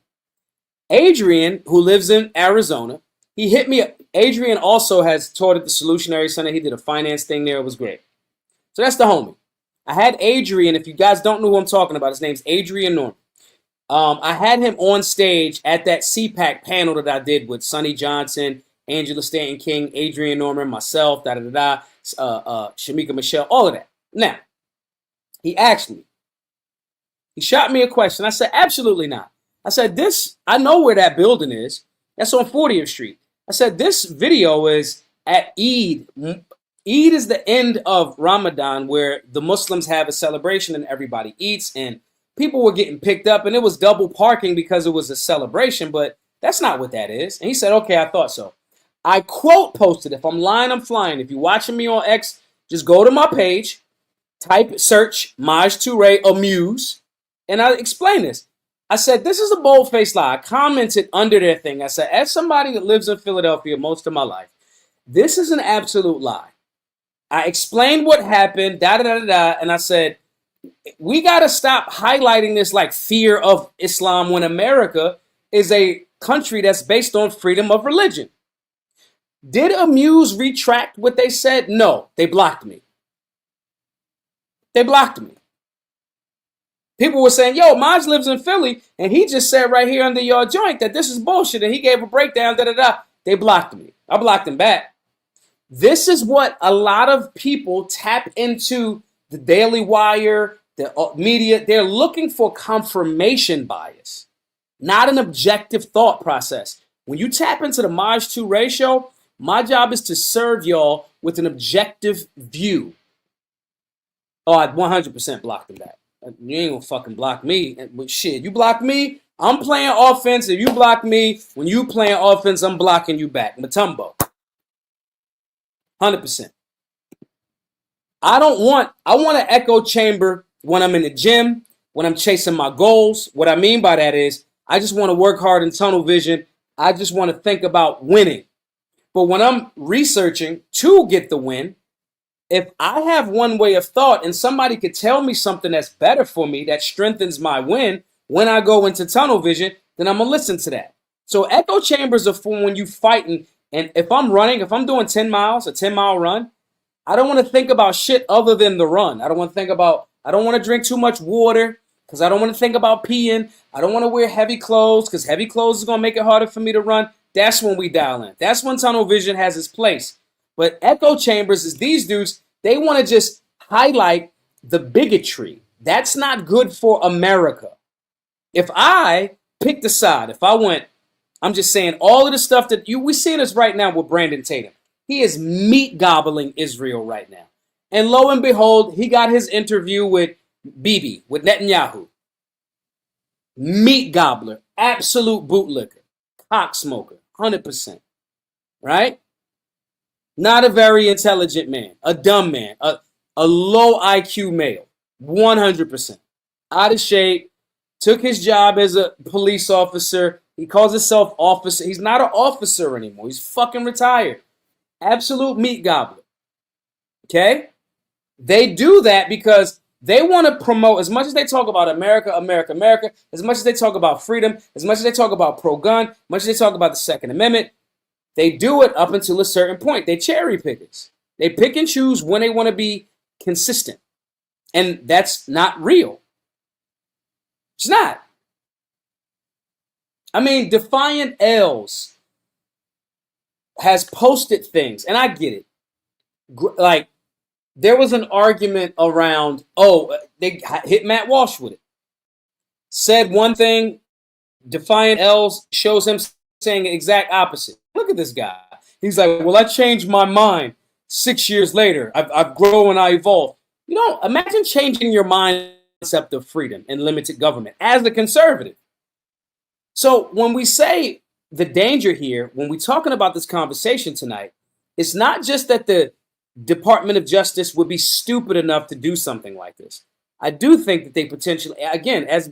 Adrian, who lives in Arizona, He hit me up. Adrian also has taught at the Solutionary Center. He did a finance thing there. It was great. So that's the homie. I had Adrian. If you guys don't know who I'm talking about, his name's Adrian Norman. I had him on stage at that CPAC panel that I did with Sonny Johnson, Angela Stanton King, Adrian Norman, myself, Shamika Michelle, all of that. Now, he asked me. He shot me a question. I said, absolutely not. I said, I know where that building is. That's on 40th Street. I said, this video is at Eid. Eid is the end of Ramadan where the Muslims have a celebration and everybody eats, and people were getting picked up, and it was double parking because it was a celebration, but that's not what that is. And he said, okay, I thought so. I quote posted, if I'm lying, I'm flying. If you're watching me on X, just go to my page, search Maj Toure Amuse, and I explain this. I said, this is a bold-faced lie. I commented under their thing. I said, as somebody that lives in Philadelphia most of my life, this is an absolute lie. I explained what happened, and I said, we got to stop highlighting this like fear of Islam when America is a country that's based on freedom of religion. Did Amuse retract what they said? No, they blocked me. They blocked me. People were saying, yo, Maj lives in Philly, and he just said right here under your joint that this is bullshit, and he gave a breakdown, They blocked me. I blocked him back. This is what a lot of people tap into the Daily Wire, the media. They're looking for confirmation bias, not an objective thought process. When you tap into the Maj 2 ratio, my job is to serve y'all with an objective view. Oh, I 100% blocked him back. You ain't gonna fucking block me. Shit, you block me, I'm playing offense. If you block me, when you playing offense, I'm blocking you back. Matumbo. 100%. I want an echo chamber when I'm in the gym, when I'm chasing my goals. What I mean by that is I just want to work hard in tunnel vision. I just want to think about winning. But when I'm researching to get the win, if I have one way of thought and somebody could tell me something that's better for me, that strengthens my win, when I go into tunnel vision, then I'm going to listen to that. So echo chambers are for when you fighting. And if I'm running, if I'm doing 10 miles, a 10-mile run, I don't want to think about shit other than the run. I don't want to drink too much water because I don't want to think about peeing. I don't want to wear heavy clothes because heavy clothes is going to make it harder for me to run. That's when we dial in. That's when tunnel vision has its place. But echo chambers is these dudes, they want to just highlight the bigotry. That's not good for America. If I picked a side, I'm just saying all of the stuff that we're seeing this right now with Brandon Tatum. He is meat gobbling Israel right now. And lo and behold, he got his interview with Bibi, with Netanyahu. Meat gobbler, absolute bootlicker, cock smoker, 100%. Right? Not a very intelligent man, a dumb man, a low IQ male, 100%. Out of shape, took his job as a police officer. He calls himself officer. He's not an officer anymore. He's fucking retired. Absolute meat gobbler. Okay? They do that because they want to promote, as much as they talk about America, America, America, as much as they talk about freedom, as much as they talk about pro-gun, as much as they talk about the Second Amendment, they do it up until a certain point. They cherry pickers. They pick and choose when they want to be consistent. And that's not real. It's not. I mean, Defiant L's has posted things, and I get it. Like, there was an argument around, they hit Matt Walsh with it. Said one thing, Defiant L's shows him saying the exact opposite. Look at this guy. He's like, well, I changed my mind 6 years later. I've grown and I evolved. You know, imagine changing your concept of freedom and limited government as a conservative. So when we say the danger here, when we're talking about this conversation tonight, it's not just that the Department of Justice would be stupid enough to do something like this. I do think that they potentially, again, as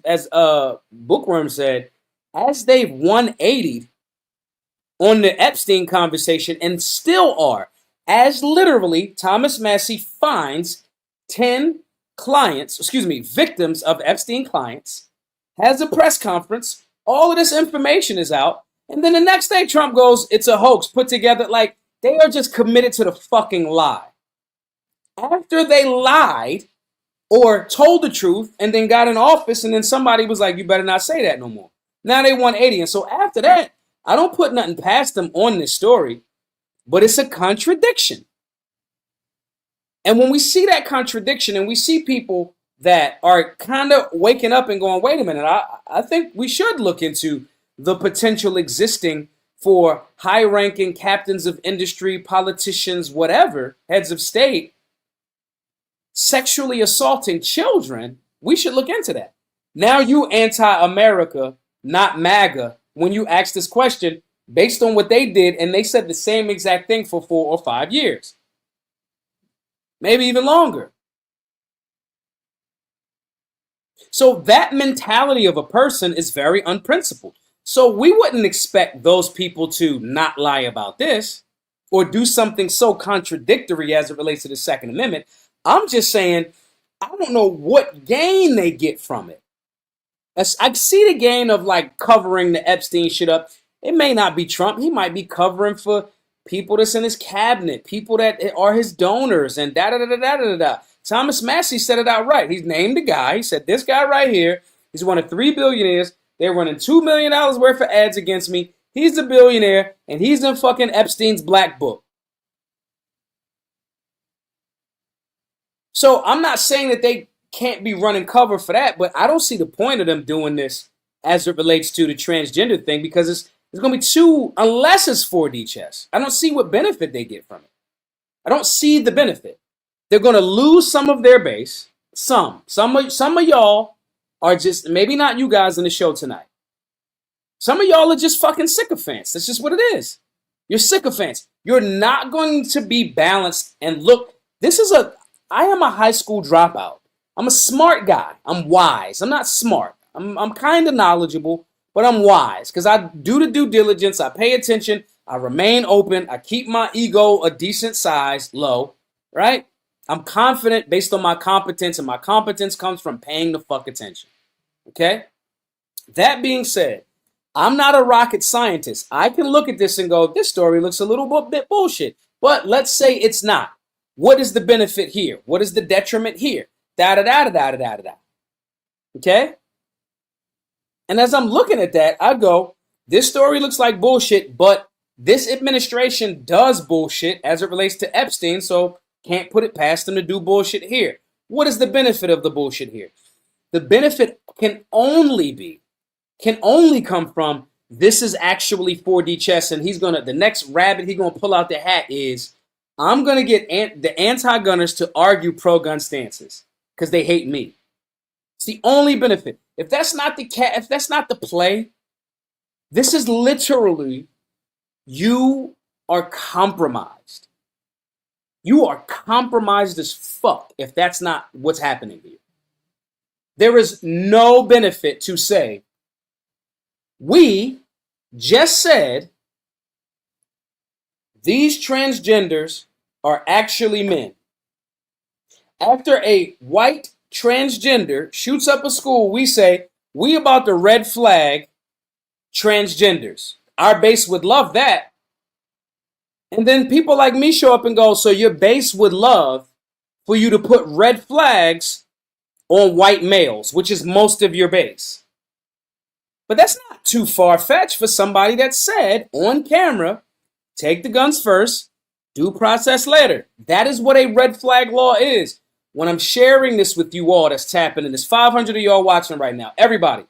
Bookworm said, as they've 180'd on the Epstein conversation and still are, as literally Thomas Massey finds 10 victims of Epstein clients, has a press conference, all of this information is out, And then the next day, Trump goes, it's a hoax put together. Like, they are just committed to the fucking lie. After they lied or told the truth and then got in office, and then somebody was like, you better not say that no more. Now they 180. And so after that, I don't put nothing past them on this story, but it's a contradiction. And when we see that contradiction and we see people that are kind of waking up and going, wait a minute, I think we should look into the potential existing for high-ranking captains of industry, politicians, whatever, heads of state, sexually assaulting children. We should look into that. Now you anti-America, not MAGA, when you ask this question based on what they did, and they said the same exact thing for 4 or 5 years. Maybe even longer. So that mentality of a person is very unprincipled. So we wouldn't expect those people to not lie about this or do something so contradictory as it relates to the Second Amendment. I'm just saying, I don't know what gain they get from it. I see the gain of like covering the Epstein shit up. It may not be Trump. He might be covering for people that's in his cabinet, people that are his donors, and da-da-da-da-da-da-da. Thomas Massey said it outright. He's named the guy. He said, this guy right here, he's one of 3 billionaires. They're running $2 million worth of ads against me. He's a billionaire, and he's in fucking Epstein's black book. So I'm not saying that they can't be running cover for that, but I don't see the point of them doing this as it relates to the transgender thing, because it's going to be too, unless it's 4D chess. I don't see what benefit they get from it. I don't see the benefit. They're going to lose some of their base. Some of y'all are just, maybe not you guys in the show tonight. Some of y'all are just fucking sycophants. That's just what it is. You're sycophants. You're not going to be balanced. And look, I am a high school dropout. I'm a smart guy. I'm wise. I'm not smart. I'm kind of knowledgeable, but I'm wise because I do the due diligence. I pay attention. I remain open. I keep my ego a decent size, low, right? I'm confident based on my competence, and my competence comes from paying the fuck attention. Okay? That being said, I'm not a rocket scientist. I can look at this and go, this story looks a little bit bullshit. But let's say it's not. What is the benefit here? What is the detriment here? Da-da-da-da-da-da-da-da. Okay? And as I'm looking at that, I go, this story looks like bullshit, but this administration does bullshit as it relates to Epstein, so can't put it past them to do bullshit here. What is the benefit of the bullshit here? The benefit can only come from this is actually 4D chess, and the next rabbit he's gonna pull out the hat is, I'm gonna get the anti-gunners to argue pro-gun stances because they hate me. It's the only benefit. If that's not the play, this is literally, you are compromised. You are compromised as fuck if that's not what's happening here. There is no benefit to say, we just said these transgenders are actually men. After a white transgender shoots up a school, we say, we about to red flag transgenders. Our base would love that. And then people like me show up and go, so your base would love for you to put red flags on white males, which is most of your base. But that's not too far-fetched for somebody that said on camera, take the guns first, due process later. That is what a red flag law is. When I'm sharing this with you all that's tapping in, there's 500 of y'all watching right now. Everybody,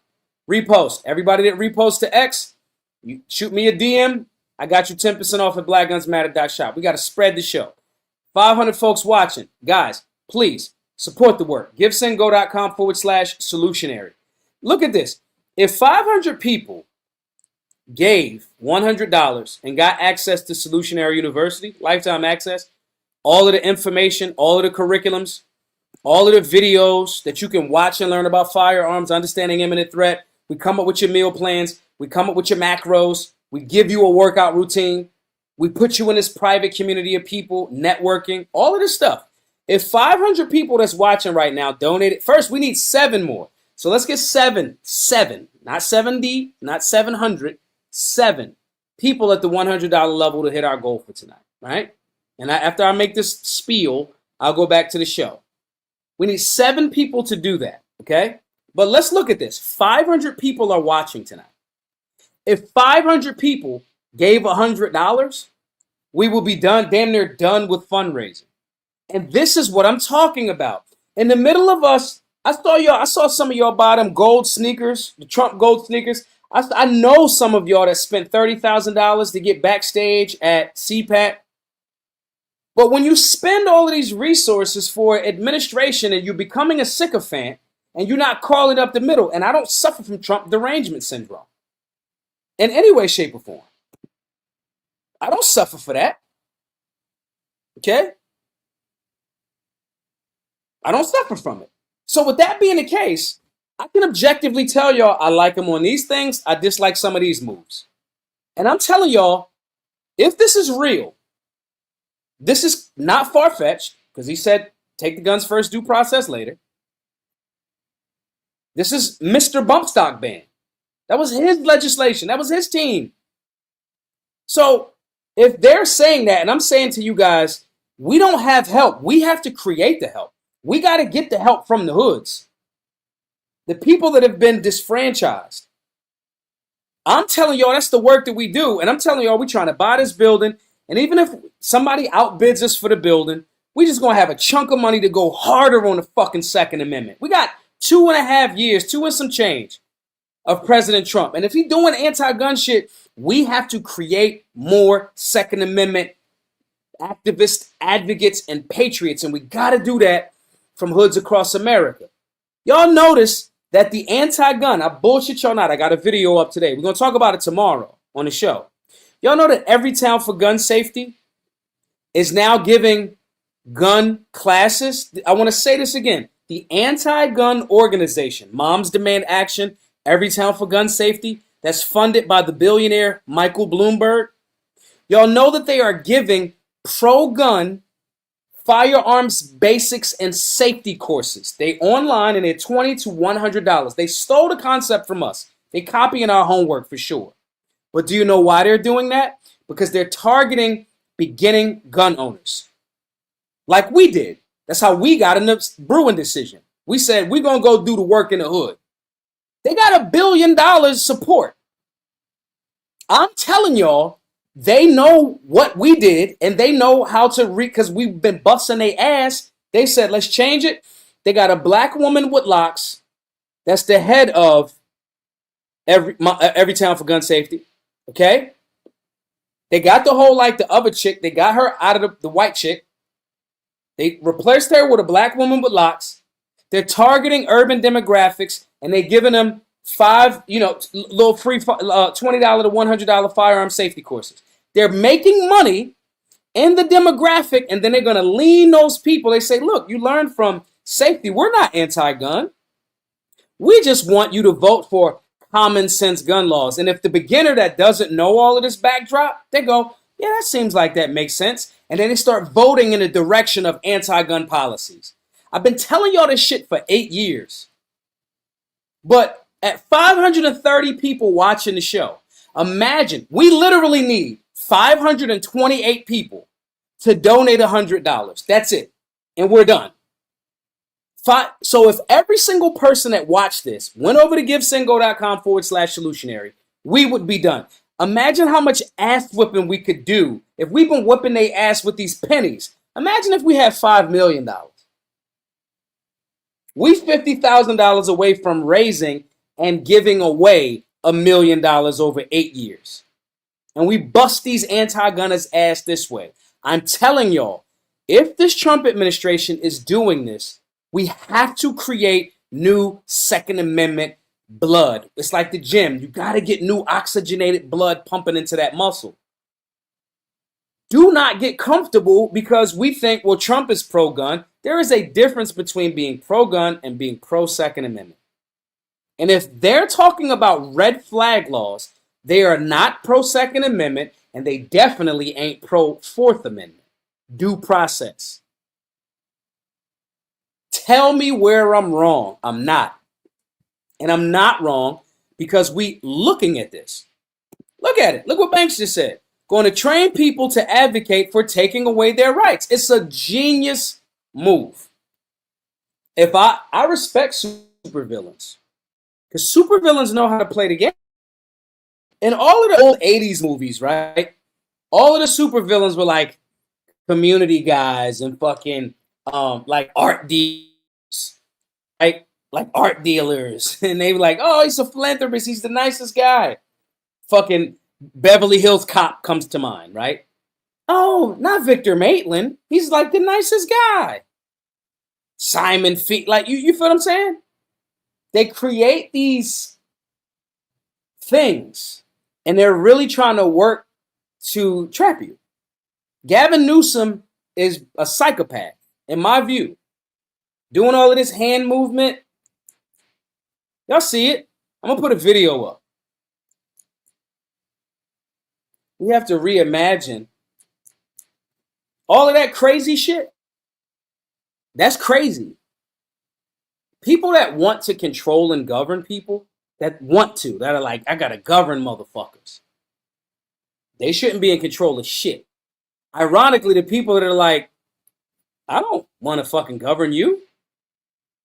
repost. Everybody that reposts to X, you shoot me a DM. I got you 10% off at blackgunsmatter.shop. We got to spread the show. 500 folks watching. Guys, please support the work. GiveSendGo.com/Solutionary. Look at this. If 500 people gave $100 and got access to Solutionary University, lifetime access, all of the information, all of the curriculums, all of the videos that you can watch and learn about firearms, understanding imminent threat. We come up with your meal plans. We come up with your macros. We give you a workout routine. We put you in this private community of people, networking, all of this stuff. If 500 people that's watching right now donated, first we need 7 more. So let's get seven, not 70, not 700, 7 people at the $100 level to hit our goal for tonight, right? And after I make this spiel, I'll go back to the show. We need 7 people to do that, okay? But let's look at this. 500 people are watching tonight. If 500 people gave $100, we will be done, damn near done with fundraising. And this is what I'm talking about. In the middle of us, I saw some of y'all buy them gold sneakers, the Trump gold sneakers. I know some of y'all that spent $30,000 to get backstage at CPAC. But when you spend all of these resources for administration and you're becoming a sycophant and you're not calling up the middle, and I don't suffer from Trump derangement syndrome in any way, shape, or form. I don't suffer for that. Okay? I don't suffer from it. So with that being the case, I can objectively tell y'all I like him on these things. I dislike some of these moves. And I'm telling y'all, if this is real, this is not far-fetched, because he said, take the guns first, due process later. This is Mr. Bump Stock Ban. That was his legislation. That was his team. So if they're saying that, and I'm saying to you guys, we don't have help. We have to create the help. We got to get the help from the hoods. The people that have been disfranchised. I'm telling y'all, that's the work that we do. And I'm telling y'all, we're trying to buy this building. And even if somebody outbids us for the building, we just going to have a chunk of money to go harder on the fucking Second Amendment. We got 2.5 years, 2 and some change of President Trump. And if he's doing anti-gun shit, we have to create more Second Amendment activists, advocates, and patriots. And we got to do that from hoods across America. Y'all notice that the anti-gun, I bullshit y'all not. I got a video up today. We're going to talk about it tomorrow on the show. Y'all know that Everytown for Gun Safety is now giving gun classes. I want to say this again. The anti-gun organization, Moms Demand Action, Everytown for Gun Safety, that's funded by the billionaire Michael Bloomberg. Y'all know that they are giving pro-gun firearms basics and safety courses. They online and they're $20 to $100. They stole the concept from us. They copying our homework for sure. But do you know why they're doing that? Because they're targeting beginning gun owners. Like we did. That's how we got in the Bruin decision. We said, we're going to go do the work in the hood. They got $1 billion support. I'm telling y'all, they know what we did and they know how to because we've been busting their ass. They said, let's change it. They got a black woman with locks. That's the head of Everytown for Gun Safety. Okay? They got the whole, like the other chick. They got her out of the white chick. They replaced her with a black woman with locks. They're targeting urban demographics and they're giving them little free $20 to $100 firearm safety courses. They're making money in the demographic and then they're going to lean those people. They say, look, you learned from safety. We're not anti-gun. We just want you to vote for common sense gun laws. And if the beginner that doesn't know all of this backdrop, they go, yeah, that seems like that makes sense. And then they start voting in the direction of anti-gun policies. I've been telling y'all this shit for 8 years. But at 530 people watching the show, imagine, we literally need 528 people to donate $100. That's it. And we're done. So if every single person that watched this went over to givesingo.com/solutionary, we would be done. Imagine how much ass whipping we could do if we've been whipping their ass with these pennies. Imagine if we had $5 million. We $50,000 away from raising and giving away $1 million over 8 years. And we bust these anti-gunners' ass this way. I'm telling y'all, if this Trump administration is doing this, we have to create new Second Amendment blood. It's like the gym. You got to get new oxygenated blood pumping into that muscle. Do not get comfortable because we think, well, Trump is pro-gun. There is a difference between being pro-gun and being pro-Second Amendment. And if they're talking about red flag laws, they are not pro-Second Amendment, and they definitely ain't pro-Fourth Amendment. Due process. Tell me where I'm wrong. I'm not. And I'm not wrong because we looking at this. Look at it. Look what Banks just said. Going to train people to advocate for taking away their rights. It's a genius move. If I respect supervillains, because supervillains know how to play the game. In all of the old 80s movies, right? All of the supervillains were like community guys and fucking like art dealers, right? Like art dealers. And they were like, oh, he's a philanthropist, he's the nicest guy. Fucking Beverly Hills Cop comes to mind, right? Oh, not Victor Maitland. He's like the nicest guy. Simon Fee, like you feel what I'm saying? They create these things and they're really trying to work to trap you. Gavin Newsom is a psychopath, in my view. Doing all of this hand movement. Y'all see it? I'm going to put a video up. We have to reimagine all of that crazy shit. That's crazy. People that want to control and govern people, that are like, I gotta govern motherfuckers. They shouldn't be in control of shit. Ironically, the people that are like, I don't want to fucking govern you.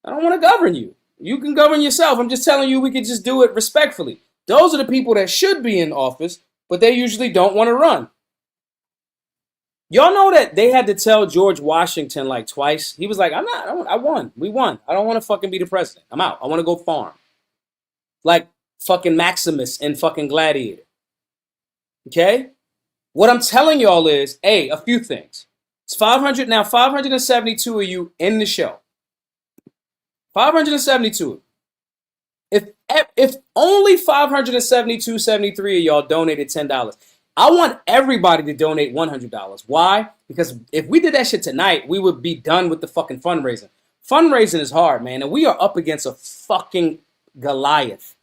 I don't want to govern you. You can govern yourself. I'm just telling you we could just do it respectfully. Those are the people that should be in office, but they usually don't want to run. Y'all know that they had to tell George Washington like twice. He was like, I won. We won. I don't want to fucking be the president. I'm out. I want to go farm. Like fucking Maximus and fucking Gladiator. Okay? What I'm telling y'all is, a few things. It's 500 now, 572 of you in the show. 572. If only 572, 73 of y'all donated $10, I want everybody to donate $100. Why? Because if we did that shit tonight, we would be done with the fucking fundraising. Fundraising is hard, man, and we are up against a fucking Goliath.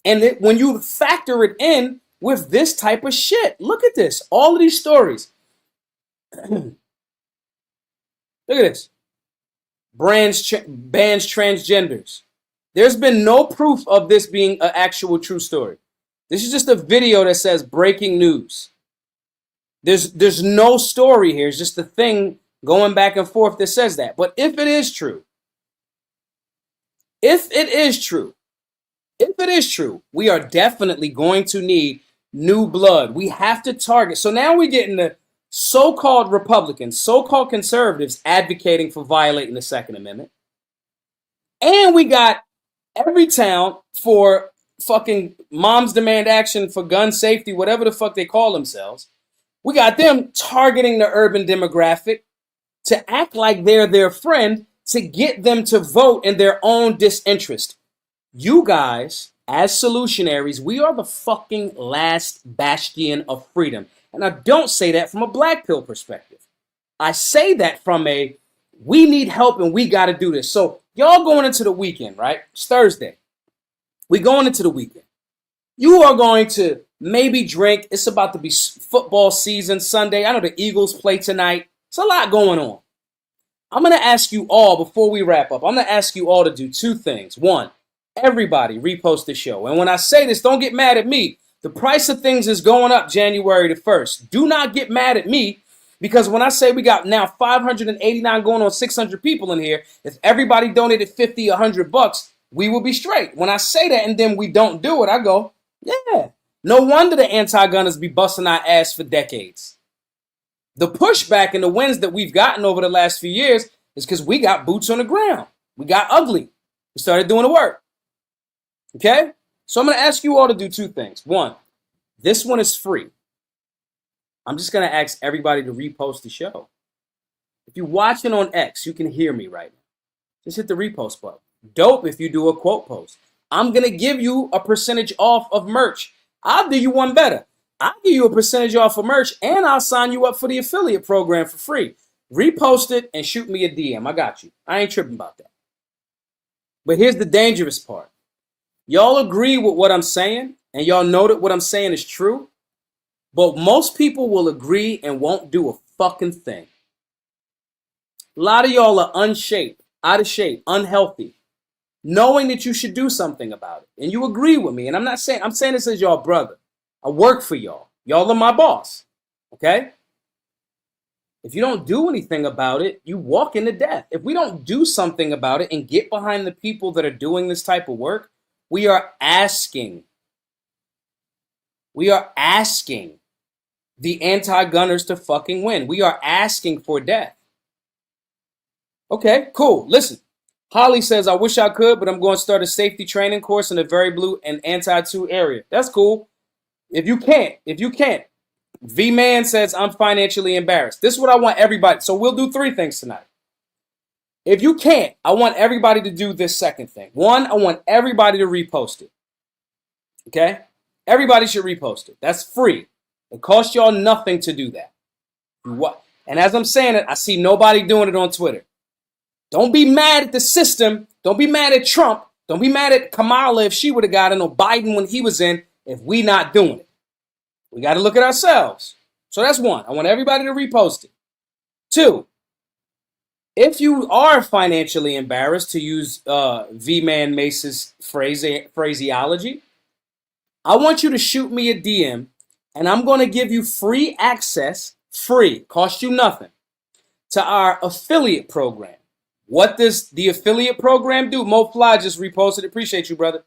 And when you factor it in with this type of shit, look at this. All of these stories. Look at this. Bans transgenders. There's been no proof of this being an actual true story. This is just a video that says breaking news. There's no story here. It's just a thing going back and forth that says that. But if it is true, we are definitely going to need new blood. We have to target. So now we get into so-called Republicans, so-called conservatives advocating for violating the Second Amendment. And we got every town for fucking Moms Demand Action for gun safety, whatever the fuck they call themselves. We got them targeting the urban demographic to act like they're their friend to get them to vote in their own disinterest. You guys, as solutionaries, we are the fucking last bastion of freedom. And I don't say that from a black pill perspective. I say that from a, we need help and we got to do this. So y'all going into the weekend, right? It's Thursday. We going into the weekend. You are going to maybe drink. It's about to be football season Sunday. I know the Eagles play tonight. It's a lot going on. I'm going to ask you all, before we wrap up, I'm going to ask you all to do two things. One, everybody repost the show. And when I say this, don't get mad at me. The price of things is going up January the 1st. Do not get mad at me, because when I say we got now 589 going on 600 people in here, if everybody donated 50, $100, we will be straight. When I say that and then we don't do it, I go, yeah. No wonder the anti-gunners be busting our ass for decades. The pushback and the wins that we've gotten over the last few years is because we got boots on the ground. We got ugly. We started doing the work. Okay? So I'm going to ask you all to do two things. One, this one is free. I'm just going to ask everybody to repost the show. If you're watching on X, you can hear me right now. Just hit the repost button. Dope if you do a quote post. I'm going to give you a percentage off of merch. I'll do you one better. I'll give you a percentage off of merch and I'll sign you up for the affiliate program for free. Repost it and shoot me a DM. I got you. I ain't tripping about that. But here's the dangerous part. Y'all agree with what I'm saying and y'all know that what I'm saying is true. But most people will agree and won't do a fucking thing. A lot of y'all are unshaped, out of shape, unhealthy, knowing that you should do something about it. And you agree with me. And I'm saying this as y'all brother. I work for y'all. Y'all are my boss. Okay? If you don't do anything about it, you walk into death. If we don't do something about it and get behind the people that are doing this type of work, we are asking the anti-gunners to fucking win. We are asking for death. Okay, cool. Listen, Holly says, I wish I could, but I'm going to start a safety training course in the very blue and anti-2 area. That's cool. If you can't. V-Man says, I'm financially embarrassed. This is what I want everybody. So we'll do 3 things tonight. If you can't, I want everybody to do this second thing. 1, I want everybody to repost it. Okay? Everybody should repost it. That's free. It costs y'all nothing to do that. And as I'm saying it, I see nobody doing it on Twitter. Don't be mad at the system. Don't be mad at Trump. Don't be mad at Kamala if she would have gotten, or Biden when he was in, if we not doing it. We got to look at ourselves. So that's 1. I want everybody to repost it. 2, if you are financially embarrassed, to use V-Man Mace's phraseology, I want you to shoot me a DM, and I'm going to give you free access, cost you nothing, to our affiliate program. What does the affiliate program do? Mo Fly just reposted. Appreciate you, brother.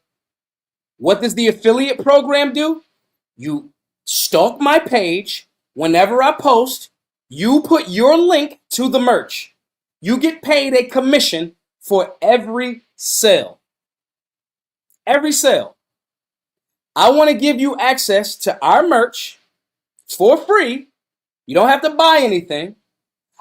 What does the affiliate program do? You stalk my page. Whenever I post, you put your link to the merch. You get paid a commission for every sale. Every sale. I want to give you access to our merch for free. You don't have to buy anything.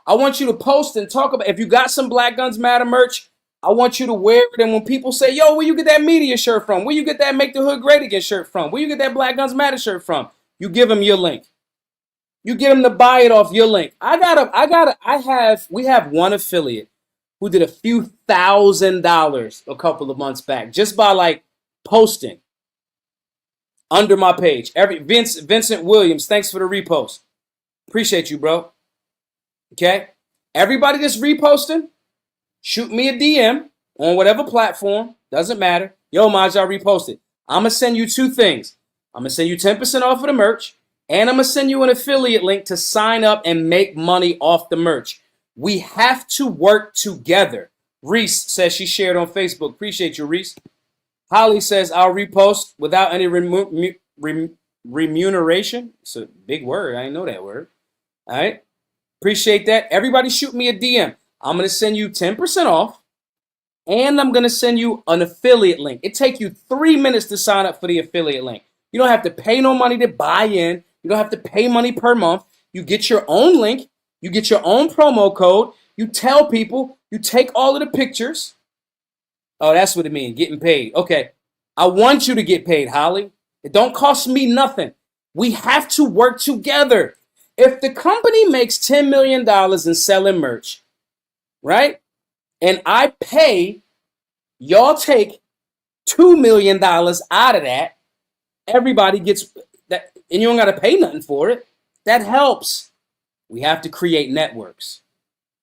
I want you to post and talk about, if you got some Black Guns Matter merch, I want you to wear it. And when people say, yo, where you get that media shirt from? Where you get that Make the Hood Great Again shirt from? Where you get that Black Guns Matter shirt from? You give them your link. You get them to buy it off your link. We have one affiliate who did a few $1,000s a couple of months back just by like posting under my page. Vincent Williams, thanks for the repost. Appreciate you, bro. Okay? Everybody that's reposting, shoot me a DM on whatever platform. Doesn't matter. Yo, Maj, I reposted. I'm going to send you 2 things. I'm going to send you 10% off of the merch, and I'm going to send you an affiliate link to sign up and make money off the merch. We have to work together. Reese says she shared on Facebook. Appreciate you, Reese. Holly says, I'll repost without any remuneration. It's a big word. I didn't know that word. All right. Appreciate that. Everybody shoot me a DM. I'm going to send you 10% off, and I'm going to send you an affiliate link. It takes you 3 minutes to sign up for the affiliate link. You don't have to pay no money to buy in. You don't have to pay money per month. You get your own link. You get your own promo code. You tell people. You take all of the pictures. Oh, that's what it means, getting paid. Okay. I want you to get paid, Holly. It don't cost me nothing. We have to work together. If the company makes $10 million in selling merch, right? And I pay, y'all take $2 million out of that. Everybody gets that, and you don't got to pay nothing for it. That helps. We have to create networks.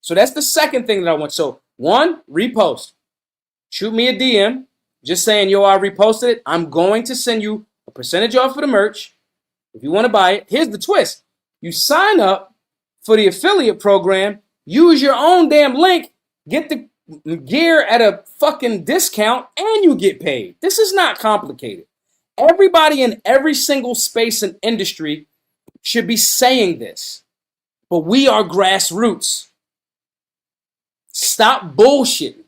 So that's the second thing that I want. So 1, repost. Shoot me a DM just saying, yo, I reposted it. I'm going to send you a percentage off of the merch if you want to buy it. Here's the twist. You sign up for the affiliate program, use your own damn link, get the gear at a fucking discount, and you get paid. This is not complicated. Everybody in every single space and industry should be saying this, but we are grassroots. Stop bullshitting.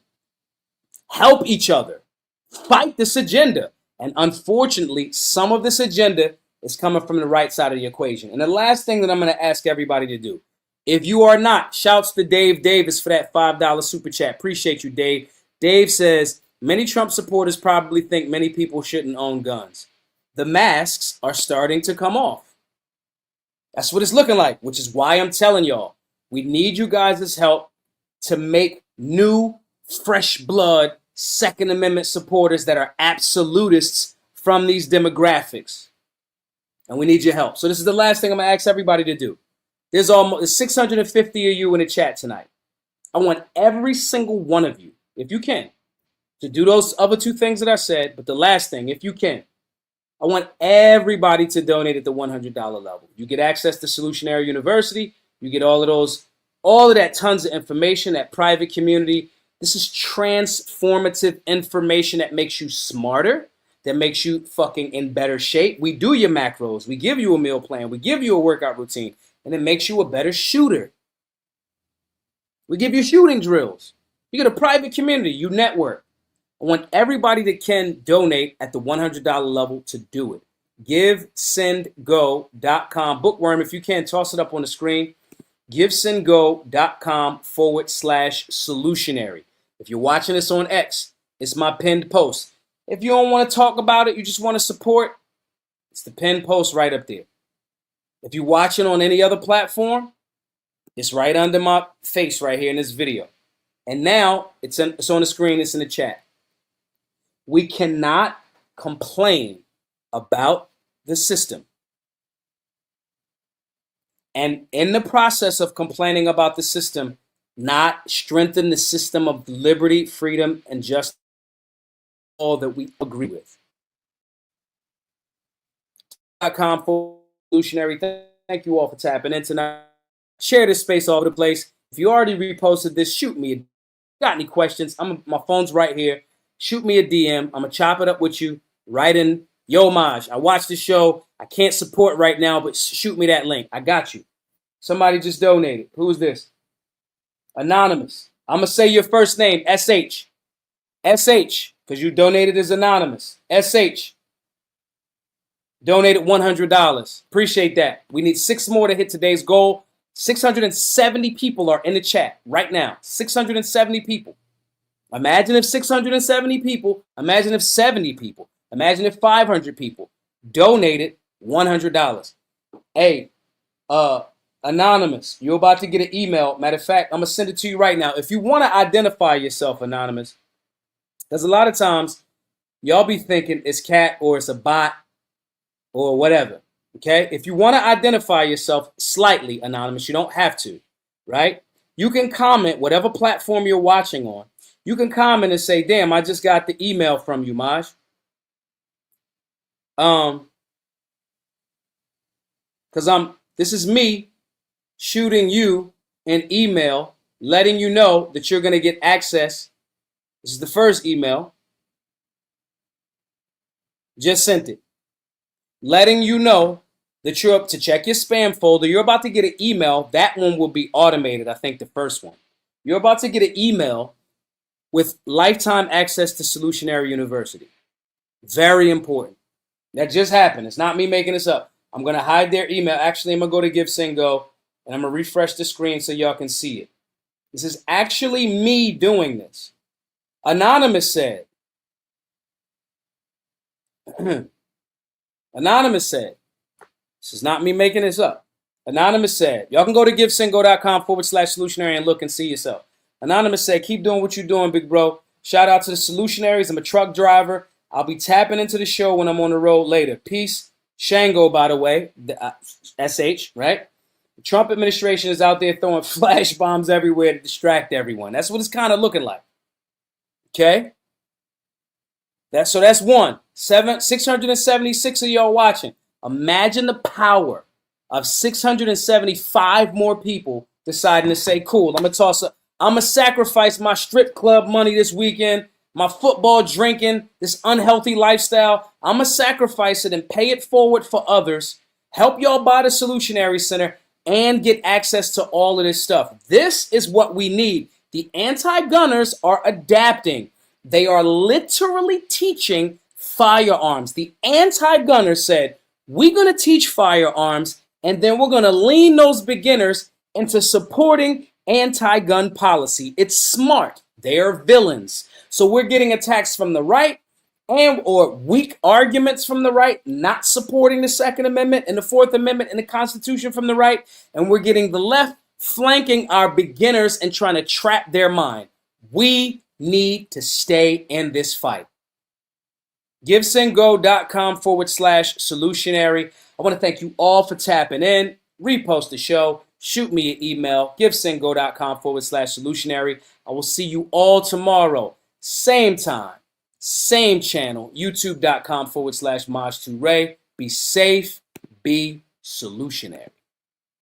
Help each other. Fight this agenda. And unfortunately, some of this agenda is coming from the right side of the equation. And the last thing that I'm going to ask everybody to do, if you are not, shouts to Dave Davis for that $5 super chat. Appreciate you, Dave. Dave says, many Trump supporters probably think many people shouldn't own guns. The masks are starting to come off. That's what it's looking like, which is why I'm telling y'all, we need you guys' help to make new, fresh blood Second Amendment supporters that are absolutists from these demographics. And we need your help. So this is the last thing I'm going to ask everybody to do. There's almost 650 of you in the chat tonight. I want every single one of you, if you can, to do those other 2 things that I said. But the last thing, if you can, I I want everybody to donate at the $100 level. You get access to Solutionary University. You get all of that tons of information, that private community. This is transformative information that makes you smarter, that makes you fucking in better shape. We do your macros. We give you a meal plan. We give you a workout routine, and it makes you a better shooter. We give you shooting drills. You get a private community. You network. I want everybody that can donate at the $100 level to do it. GiveSendGo.com. Bookworm, if you can, toss it up on the screen. GiveSendGo.com/solutionary. If you're watching this on X, it's my pinned post. If you don't want to talk about it, you just want to support, it's the pinned post right up there. If you're watching on any other platform, it's right under my face right here in this video. And now it's on the screen, it's in the chat. We cannot complain about the system. And in the process of complaining about the system, not strengthen the system of liberty, freedom, and justice, all that we agree with. Solutionary. Thank you all for tapping in tonight. Share this space all over the place. If you already reposted this, shoot me. Got any questions? My phone's right here. Shoot me a DM. I'm gonna chop it up with you. Right in. Yo, Maj, I watched the show. I can't support right now, but shoot me that link. I got you. Somebody just donated. Who is this? Anonymous. I'm gonna say your first name. SH. SH. Because you donated as anonymous. SH. Donated $100. Appreciate that. We need 6 more to hit today's goal. 670 people are in the chat right now. 670 people. Imagine if 670 people, imagine if 70 people, imagine if 500 people donated $100. Hey, Anonymous, you're about to get an email. Matter of fact, I'm going to send it to you right now. If you want to identify yourself, Anonymous, because a lot of times y'all be thinking it's cat or it's a bot or whatever. Okay? If you want to identify yourself slightly, Anonymous, you don't have to, right? You can comment whatever platform you're watching on. You can comment and say, damn, I just got the email from you, Maj. Because this is me shooting you an email, letting you know that you're going to get access. This is the first email. Just sent it. Letting you know that you're up to check your spam folder. You're about to get an email. That one will be automated. I think the first one. You're about to get an email with lifetime access to Solutionary University. Very important. That just happened. It's not me making this up. I'm going to hide their email. Actually, I'm going to go to GiveSendGo and I'm going to refresh the screen so y'all can see it. This is actually me doing this. Anonymous said. Anonymous said. This is not me making this up. Anonymous said. Y'all can go to GiveSendGo.com/solutionary and look and see yourself. Anonymous said, keep doing what you're doing, big bro. Shout out to the Solutionaries. I'm a truck driver. I'll be tapping into the show when I'm on the road later. Peace. Shango, by the way. SH, right? The Trump administration is out there throwing flash bombs everywhere to distract everyone. That's what it's kind of looking like. Okay? So that's one. 676 of y'all watching. Imagine the power of 675 more people deciding to say, cool, I'm going to sacrifice my strip club money this weekend, my football drinking, this unhealthy lifestyle. I'm going to sacrifice it and pay it forward for others, help y'all buy the Solutionary Center, and get access to all of this stuff. This is what we need. The anti-gunners are adapting. They are literally teaching firearms. The anti-gunners said, we're going to teach firearms, and then we're going to lean those beginners into supporting anti-gun policy. It's smart. They are villains. So we're getting attacks from the right or weak arguments from the right, not supporting the Second Amendment and the Fourth Amendment and the Constitution from the right. And we're getting the left flanking our beginners and trying to trap their mind. We need to stay in this fight. GiveSendGo.com/solutionary. I want to thank you all for tapping in. Repost the show. Shoot me an email. GiveSendGo.com/solutionary. I will see you all tomorrow. Same time, Same channel, youtube.com/Maj2Ray. Be safe, be solutionary.